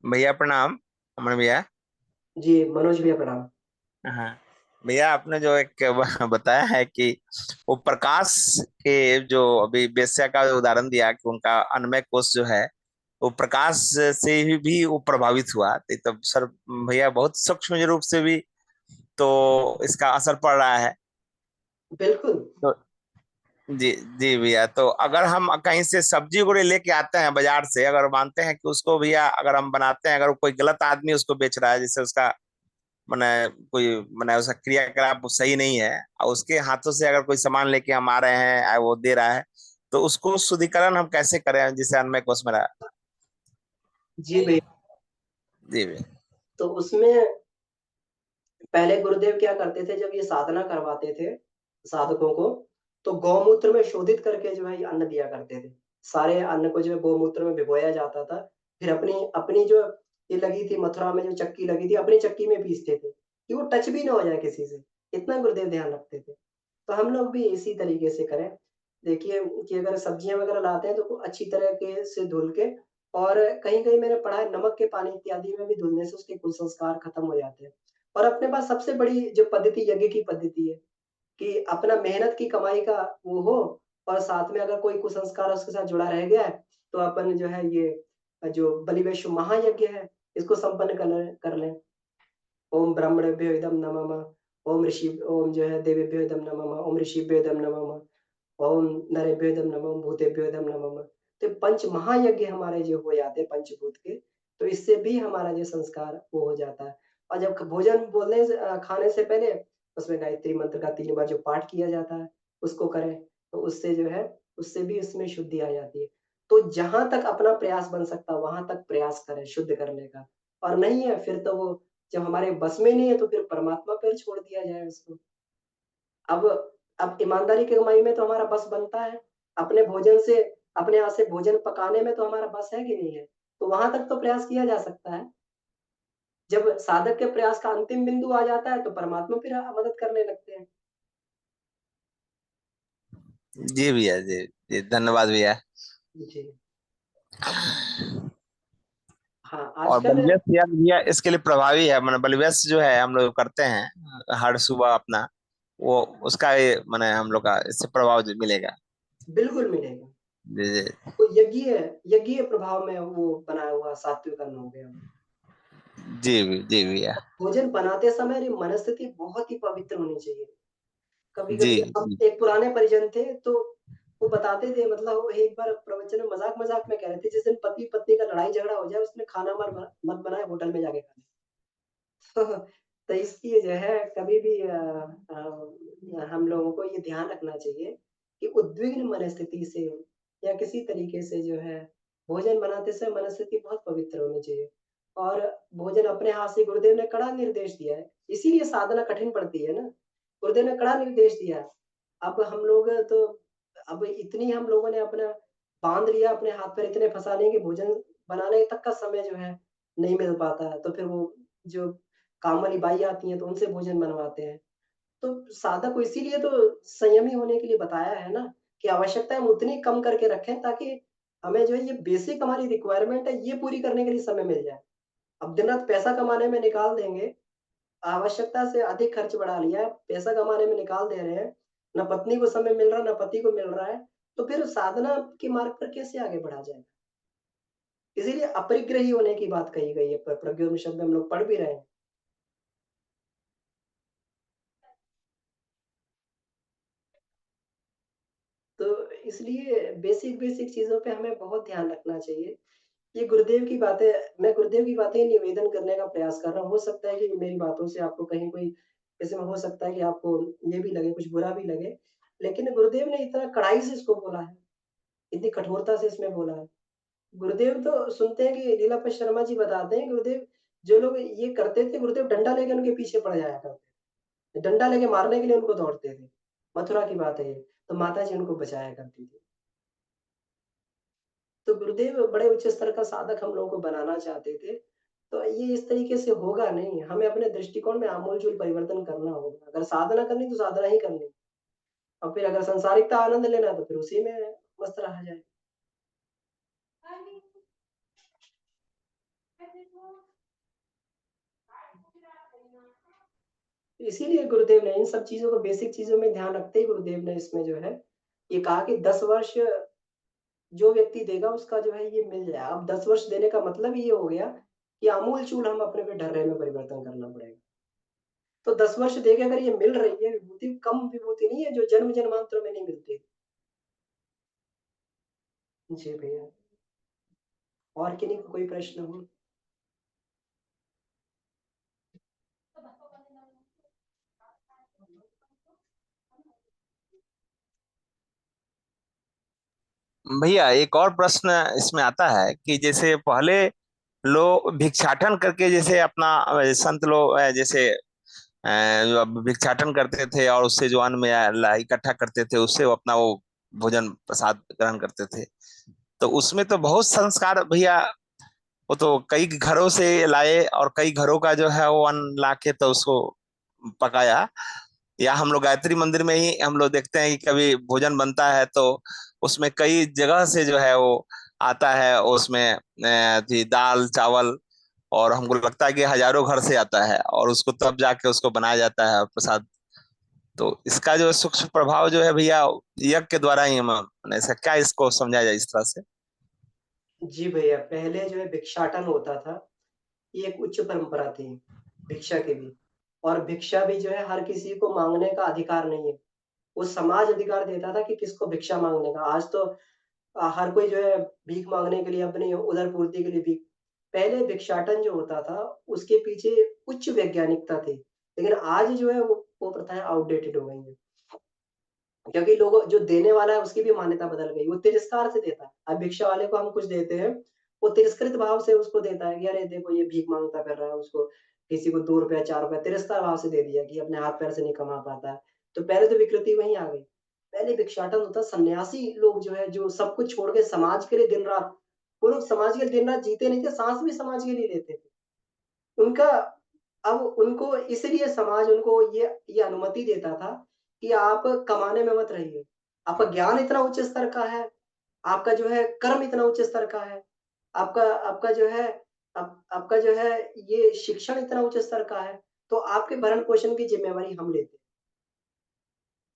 भैया प्रणाम। अमन भैया। जी, मनोज भैया प्रणाम। हाँ भैया, आपने जो एक बताया है कि वो प्रकाश के जो अभी वेश्या का जो उदाहरण दिया कि उनका अन्नमय कोश जो है वो प्रकाश से भी वो प्रभावित हुआ, तो सर भैया बहुत सूक्ष्म रूप से भी तो इसका असर पड़ रहा है। बिल्कुल। तो जी जी भैया, तो अगर हम कहीं से सब्जी को लेके आते हैं बाजार से, अगर मानते हैं कि उसको भैया अगर हम बनाते हैं, अगर कोई गलत आदमी उसको बेच रहा है, जिससे उसका मैंने कोई मैंने उसका क्रियाकलाप सही नहीं है, और उसके हाथों से अगर कोई सामान लेके हम आ रहे हैं वो दे रहा है, तो उसको शुद्धिकरण हम कैसे करें जिससे अन्न में कोश मेरा। जी भैया, जी भैया। तो उसमें पहले गुरुदेव क्या करते थे जब ये साधना करवाते थे साधकों को, तो गौमूत्र में शोधित करके जो है ये अन्न दिया करते थे। सारे अन्न को जो है गौमूत्र में भिगोया जाता था। फिर अपनी अपनी जो ये लगी थी मथुरा में, जो चक्की लगी थी, अपनी चक्की में पीसते थे कि वो टच भी ना हो जाए किसी से। इतना गुरुदेव ध्यान रखते थे। तो हम लोग भी इसी तरीके से करें। देखिए कि अगर सब्जियां वगैरह लाते हैं तो अच्छी तरह के से धुल के, और कहीं कहीं मैंने पढ़ा है नमक के पानी इत्यादि में भी धुलने से उसके कुसंस्कार खत्म हो जाते हैं। और अपने पास सबसे बड़ी जो पद्धति यज्ञ की पद्धति है कि अपना मेहनत की कमाई का वो हो, और साथ में अगर कोई कुसंस्कार उसके साथ जुड़ा रह गया है, तो अपन जो है ये जो बलिवेश्व महायज्ञ है, इसको संपन्न कर लें। ओम ब्रह्मणेभ्यो इदं नमः, ओम जो है देवेभ्यो इदं नमः, ओम ऋषिभ्यो इदं नमः, ओम नरेभ्यो इदं नमः, भूतेभ्यो इदं नमः। तो पंच महायज्ञ हमारे जो हो जाते हैं पंचभूत के, तो इससे भी हमारा जो संस्कार वो हो जाता है। और जब भोजन बोलने से खाने से पहले उसमें गायत्री मंत्र का 3 बार जो पाठ किया जाता है, उसको करें, तो उससे जो है उससे भी उसमें शुद्धि आ जाती है। तो जहाँ तक अपना प्रयास बन सकता है वहाँ तक प्रयास करें शुद्ध करने का, और नहीं है फिर तो वो जब हमारे बस में नहीं है तो फिर परमात्मा पर छोड़ दिया जाए उसको। अब अब ईमानदारी की कमाई में तो हमारा बस बनता है। अपने भोजन से, अपने हाथ से भोजन पकाने में तो हमारा बस है कि नहीं है? तो वहाँ तक तो प्रयास किया जा सकता है। जब साधक के प्रयास का अंतिम बिंदु आ जाता है तो परमात्मा फिर मदद करने लगते हैं। जी भैया, जी जी, धन्यवाद भैया। जी। हाँ, और आजकल बलिवेश भैया इसके लिए प्रभावी है, मैंने बलिवेश जो है हम लोग करते हैं हर सुबह अपना, वो उसका ये मैंने हम लोग का इससे प्रभाव जो मिलेगा। बिल्कुल मिलेगा। जी जी। तो यज्ञीय प्रभाव में वो बनाया हुआ सात्विक अन्न हो गया। जी भैया। भोजन बनाते समय री मनस्थिति बहुत ही पवित्र होनी चाहिए। जी कभी-कभी हम जी। एक पुराने परिजन थे, तो वो बताते थे, मतलब वो एक बार प्रवचन में मज़ाक-मज़ाक में कह रहे थे, जिस दिन पति-पत्नी का लड़ाई-झगड़ा हो जाए उसमें खाना मत बनाए, होटल में जाके खा लें। तो इसलिए जो है कभी भी हम लोगों को ये ध्यान रखना चाहिए कि उद्विग्न मनस्थिति से या किसी तरीके से जो है भोजन बनाते समय मनस्थिति बहुत पवित्र होनी चाहिए। और भोजन अपने हाथ से गुरुदेव ने कड़ा निर्देश दिया है, इसीलिए साधना कठिन पड़ती है ना। गुरुदेव ने कड़ा निर्देश दिया है। अब हम लोग तो अब इतनी हम लोगों ने अपना बांध लिया, अपने हाथ पैर इतने फँसा लिए कि भोजन बनाने तक का समय जो है नहीं मिल पाता है। तो फिर वो जो काम वाली बाई आती हैं तो उनसे भोजन बनवाते हैं। तो साधक को इसीलिए तो संयमी होने के लिए बताया है ना, कि आवश्यकता हम उतनी कम करके रखें ताकि हमें जो है ये बेसिक हमारी रिक्वायरमेंट है, ये पूरी करने के लिए समय मिल जाए। अब दिन-रात पैसा कमाने में निकाल देंगे, आवश्यकता से अधिक खर्च बढ़ा लिया है, पैसा कमाने में निकाल दे रहे हैं, ना पत्नी को समय मिल रहा है, ना पति को मिल रहा है, तो फिर साधना के मार्ग पर कैसे आगे बढ़ा जाएगा? इसीलिए अपरिग्रही होने की बात कही गई है, प्रज्ञोपनिषद में हम लोग पढ़ भी रहे हैं। तो इसलिए बेसिक चीज़ों पे हमें बहुत ध्यान रखना चाहिए। ये गुरुदेव की बातें, मैं गुरुदेव की बातें निवेदन करने का प्रयास कर रहा हूँ। हो सकता है कि मेरी बातों से आपको कहीं कोई, ऐसे में हो सकता है कि आपको ये भी लगे, कुछ बुरा भी लगे। लेकिन गुरुदेव ने इतना कड़ाई से इसको बोला है, इतनी कठोरता से इसमें बोला है। गुरुदेव तो सुनते हैं कि लीलापत शर्मा जी बताते हैं, गुरुदेव जो लोग ये करते थे, गुरुदेव डंडा लेके उनके पीछे पड़ जाया करते थे। डंडा लेके मारने के लिए उनको दौड़ते थे। मथुरा की बात है ये, तो माता जी उनको बचाया करती थी। तो गुरुदेव बड़े उच्च स्तर का साधक हम लोगों को बनाना चाहते थे। तो ये इस तरीके से होगा नहीं, हमें अपने दृष्टिकोण में आमूल-चूल परिवर्तन करना होगा। अगर साधना करनी तो साधना ही करनी, और फिर अगर सांसारिकता आनंद लेना है तो फिर उसी में मस्त रहा जाए। इसीलिए गुरुदेव ने इन सब चीज़ों को, बेसिक चीज़ों में ध्यान रखते ही गुरुदेव ने इसमें जो है, ये कहा कि 10 वर्ष जो व्यक्ति देगा उसका जो है ये मिल जाए। अब 10 वर्ष देने का मतलब ये हो गया कि आमूल-चूल हम अपने पे ढर्रे में परिवर्तन करना पड़ेगा। तो 10 वर्ष देके अगर ये मिल रही है विभूति, कम विभूति नहीं है जो जन्म-जन्मांतरों में नहीं मिलती। जी भैया। और किन्हीं को कोई प्रश्न हो? भैया एक और प्रश्न इसमें आता है कि जैसे पहले लोग भिक्षाटन करके जैसे अपना संत लोग जैसे जो अब भिक्षाटन करते थे और उससे जो अन्न में इकट्ठा करते थे उससे वो अपना वो भोजन प्रसाद ग्रहण करते थे। तो उसमें तो बहुत संस्कार भैया, वो तो कई घरों से लाए और कई घरों का जो है वो अन्न लाके तो उसको पकाया। या हम लोग गायत्री मंदिर में ही हम लोग देखते हैं कि कभी भोजन बनता है तो उसमें कई जगह से जो है वो आता है, उसमें दाल चावल, और हमको लगता है कि हजारों घर से आता है और उसको तब जाके उसको बनाया जाता है प्रसाद। तो इसका जो सूक्ष्म प्रभाव जो है भैया यज्ञ के द्वारा ही हम ऐसा क्या इसको समझा जाए इस तरह से? जी भैया, पहले जो है भिक्षाटन होता था, ये एक उच्च परंपरा थी, भिक्षा की भी। और भिक्षा भी जो है हर किसी को माँगने का अधिकार नहीं है। वो समाज अधिकार देता था कि किसको भिक्षा माँगने का। आज तो हर कोई जो है भीख माँगने के लिए, अपनी उदरपूर्ति के लिए भीख। पहले भिक्षाटन जो होता था, उसके पीछे उच्च वैज्ञानिकता थी। लेकिन आज जो है वो प्रथाएँ आउटडेटेड हो गई हैं। क्योंकि लोगों, जो देने वाला है उसकी भी मान्यता बदल गई, वो तिरस्कार से देता है। अब भिक्षा वाले को हम कुछ देते हैं, वो तिरस्कृत भाव से उसको देता है कि अरे देखो ये भीख माँगता फिर रहा है, उसको किसी को ₹2 ₹4 तिरस्कार भाव से दे दिया कि अपने हाथ-पैर से नहीं कमा पाता है। तो पहले तो विकृति वहीं आ गई। पहले भिक्षाटन होता, सन्यासी लोग जो है, जो सब कुछ छोड़ के समाज के लिए दिन-रात, वो लोग समाज के लिए दिन-रात जीते नहीं थे, साँस भी समाज के लिए लेते थे। उनका, अब उनको इसलिए समाज उनको ये अनुमति देता था कि आप कमाने में मत रहिए। आपका ज्ञान इतना उच्च स्तर का है, आपका जो है कर्म इतना उच्च स्तर का है, आपका आपका जो है आपका जो है ये शिक्षण इतना उच्च स्तर का है, तो आपके भरण-पोषण की ज़िम्मेवारी हम लेते हैं।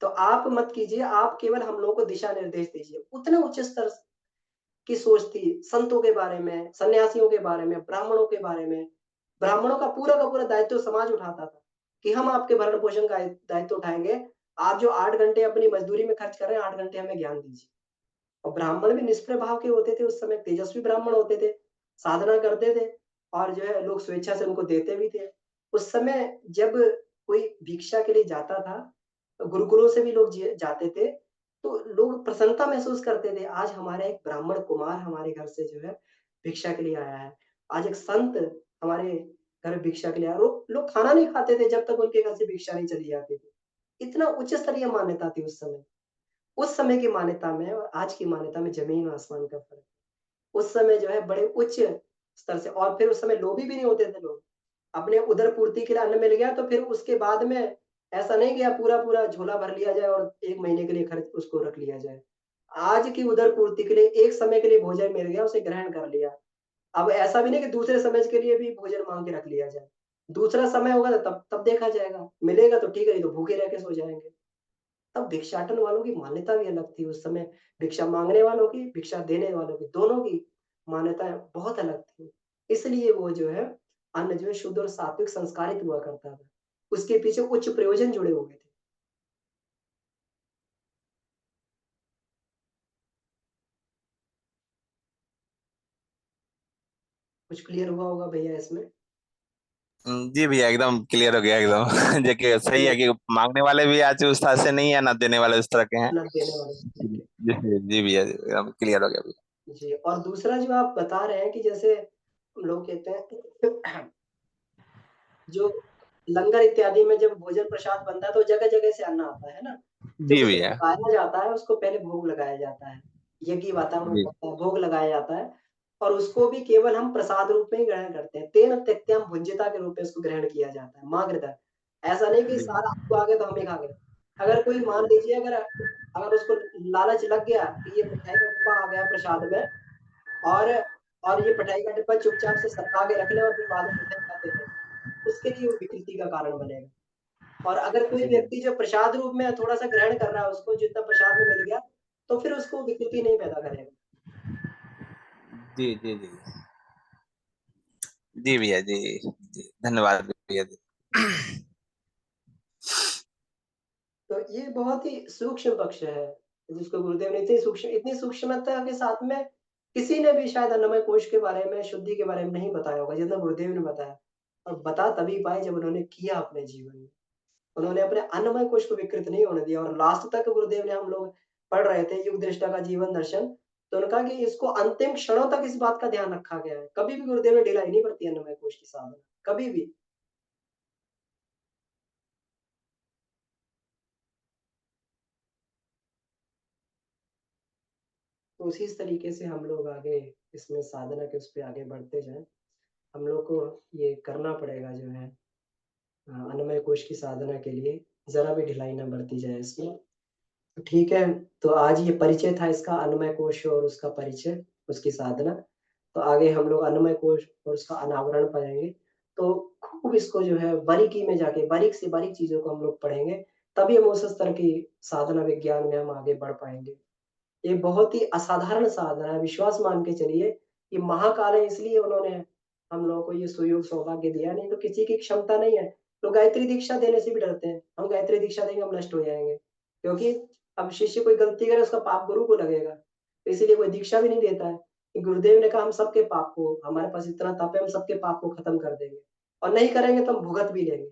तो आप मत कीजिए, आप केवल हम लोगों को दिशा निर्देश दीजिए। उतने उच्च स्तर की सोच थी, संतों के बारे में, सन्यासियों के बारे में, ब्राह्मणों के बारे में। ब्राह्मणों का पूरा दायित्व समाज उठाता था कि हम आपके भरण-पोषण का दायित्व उठाएँगे। आप जो 8 घंटे अपनी मज़दूरी में खर्च कर रहे हैं, 8 घंटे हमें ज्ञान दीजिए। और ब्राह्मण भी निष्प्रभ भाव के होते थे उस समय, तेजस्वी ब्राह्मण होते थे, साधना करते थे और जो है लोग स्वेच्छा से उनको देते भी थे। उस समय जब कोई भिक्षा के लिए जाता था, तो गुरुकुलों से भी लोग जाते थे, तो लोग प्रसन्नता महसूस करते थे। आज हमारा एक ब्राह्मण कुमार हमारे घर से जो है भिक्षा के लिए आया है। आज एक संत हमारे घर भिक्षा के लिए आया। लोग खाना नहीं खाते थे जब तक उनके घर से भिक्षा नहीं चली जाती थी। इतना उच्च स्तरीय मान्यता थी उस समय। उस समय की मान्यता में और आज की मान्यता में ज़मीन आसमान का फ़र्क। उस समय जो है बड़े उच्च स्तर से, और फिर उस समय लोभी भी नहीं होते थे लोग। अपने उदर पूर्ति के लिए अन्न मिल गया तो फिर उसके बाद में ऐसा नहीं कि पूरा-पूरा झोला भर लिया जाए और 1 महीने के लिए खर्च उसको रख लिया जाए। आज की उदर पूर्ति के लिए एक समय के लिए भोजन मिल गया, उसे ग्रहण कर लिया। अब ऐसा भी नहीं कि दूसरे समय के लिए भी भोजन माँग के रख लिया जाए। दूसरा समय होगा तो तब तब देखा जाएगा। मिलेगा तो ठीक है, नहीं तो भूखे रह के सो जाएँगे। तब भिक्षाटन वालों की मान्यता भी अलग थी उस समय। भिक्षा माँगने वालों की, भिक्षा देने वालों की, दोनों की मान्यताएँ बहुत अलग थी। इसलिए वो जो है अन्न जो है शुद्ध और सात्विक संस्कारित हुआ करता था। उसके पीछे उच्च प्रयोजन जुड़े हुए थे। कुछ क्लियर हुआ होगा भैया इसमें? जी भैया एकदम क्लियर हो गया एकदम। देखिए सही है तो कि मांगने वाले भी आज उस तरह से नहीं है ना देने वाले उस तरह के हैं। न देने वाले जी जी भैया जी, एकदम क्लियर हो गया भैया। जी, और दूसरा जो आप बता रहे हैं कि जैसे लोग कहते हैं जो लंगर इत्यादि में जब भोजन प्रसाद बनता है तो जगह-जगह से अन्न आता है ना? जब जी उसे भैया। पकाया जाता है उसको पहले भोग लगाया जाता है। यज्ञ वातावरण जी होता है, भोग लगाया जाता है और उसको भी केवल हम प्रसाद रूप में ही ग्रहण करते हैं। तेन त्यक्त्यम भुज्यता के रूप में इसको ग्रहण किया जाता है, मागृता। ऐसा नहीं कि जी सारा आपको आ गया तो हम ही खा गए। अगर कोई मान लीजिए अगर अगर उसको लालच लग गया कि ये मिठाई का डिब्बा आ गया प्रसाद में और और ये मिठाई का डिब्बा चुपचाप से सरका के रख ले और फिर बाद में मिठाई खाते रहे, उसके लिए वो विकृति का कारण बनेगा। और अगर कोई जी व्यक्ति जो प्रसाद रूप में थोड़ा-सा ग्रहण कर रहा है उसको जितना प्रसाद में मिल गया, तो फिर उसको विकृति नहीं पैदा करेगा। जी जी जी जी भैया जी जी धन्यवाद भैया जी। तो ये बहुत ही सूक्ष्म पक्ष है, जिसको गुरुदेव ने इतनी सूक्ष्मता के साथ में किसी ने भी शायद अन्नमय कोश के बारे में, शुद्धि के बारे में नहीं बताया होगा, जितना गुरुदेव ने बताया। और बता तभी पाए जब उन्होंने किया अपने जीवन में। उन्होंने अपने अन्नमय कोश को विकृत नहीं होने दिया और लास्ट तक गुरुदेव ने हम लोग पढ़ रहे थे युग दृष्टा का जीवन दर्शन, तो उन्होंने कहा कि इसको अंतिम क्षणों तक इस बात का ध्यान रखा गया है। कभी भी गुरुदेव ने ढिलाई नहीं बरती अन्नमय कोश की साधना, कभी भी। तो उसी तरीके से हम लोग आगे इसमें साधना के उस पे आगे बढ़ते जाएँ। हम लोग को ये करना पड़ेगा जो है अन्नमय कोश की साधना के लिए ज़रा भी ढिलाई ना बरती जाए इसमें। तो ठीक है, तो आज ये परिचय था इसका अन्नमय कोश और उसका परिचय, उसकी साधना। तो आगे हम लोग अन्नमय कोश और उसका अनावरण पढ़ेंगे। तो खूब इसको जो है बारीकी में जाके बारीक से बारीक चीज़ों को हम लोग पढ़ेंगे, तभी हम उस स्तर की साधना विज्ञान में हम आगे बढ़ पाएँगे। ये बहुत ही असाधारण साधना है, विश्वास मान के चलिए, ये महाकाल है इसलिए उन्होंने हम लोगों को ये सुयोग सौभाग्य दिया, नहीं तो किसी की क्षमता नहीं है। लोग गायत्री दीक्षा देने से भी डरते हैं, हम गायत्री दीक्षा देंगे हम नष्ट हो जाएँगे, क्योंकि अब शिष्य कोई गलती करे उसका पाप गुरु को लगेगा, तो इसीलिए कोई दीक्षा भी नहीं देता है, कि गुरुदेव ने कहा हम सबके पाप को हमारे पास इतना तप है हम सबके पाप को खत्म कर देंगे और नहीं करेंगे तो हम भुगत भी लेंगे।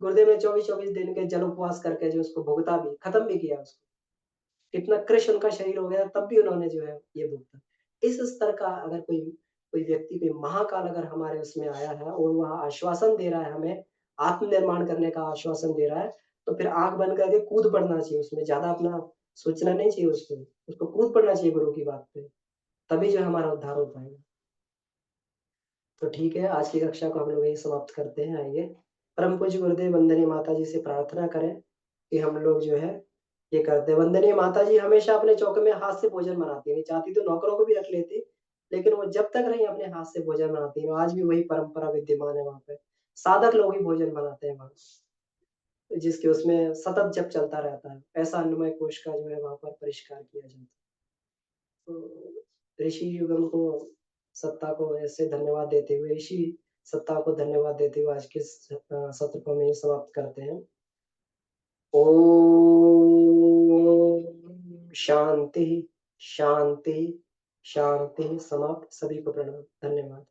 गुरुदेव ने 24-24 दिन के जल उपवास करके जो उसको भुगता भी, खत्म भी किया उसको। कितना क्रश उनका शरीर हो गया तब भी उन्होंने जो है ये भुगता। इस स्तर का अगर कोई कोई व्यक्ति कोई महाकाल अगर हमारे उसमें आया है और वह आश्वासन दे रहा है हमें, आत्मनिर्माण करने का आश्वासन दे रहा है, तो फिर आँख बंद करके कूद पड़ना चाहिए उसमें, ज़्यादा अपना सोचना नहीं चाहिए उसको। उसको कूद पड़ना चाहिए गुरु की बात पे, तभी जो हमारा उद्धार हो पाएगा। तो ठीक है, आज की कक्षा को हम लोग यहीं समाप्त करते हैं, आइए। परम पूज्य गुरुदेव वंदनीय माता जी से प्रार्थना करें कि हम लोग जो है ये करते हैं। वंदनीय माता जी हमेशा अपने चौके में हाथ से भोजन बनाती हैं, चाहती तो नौकरों को भी रख लेती, लेकिन वो जब तक रहीं अपने हाथ से भोजन बनाती हैं, आज भी वही परंपरा विद्यमान है वहाँ पे। साधक लोग ही भोजन बनाते हैं वहाँ, जिसके उसमें सतत जप चलता रहता है। ऐसा अन्नमय कोश का जो है वहाँ पर परिष्कार किया जाता है। तो ऋषि युगम को सत्ता को ऐसे धन्यवाद देते हुए ऋषि सत्ता को धन्यवाद देते हुए आज के सत्र को हम यहीं समाप्त करते हैं। ओम शांति शांति शांति। समाप्त। सभी को प्रणाम। धन्यवाद।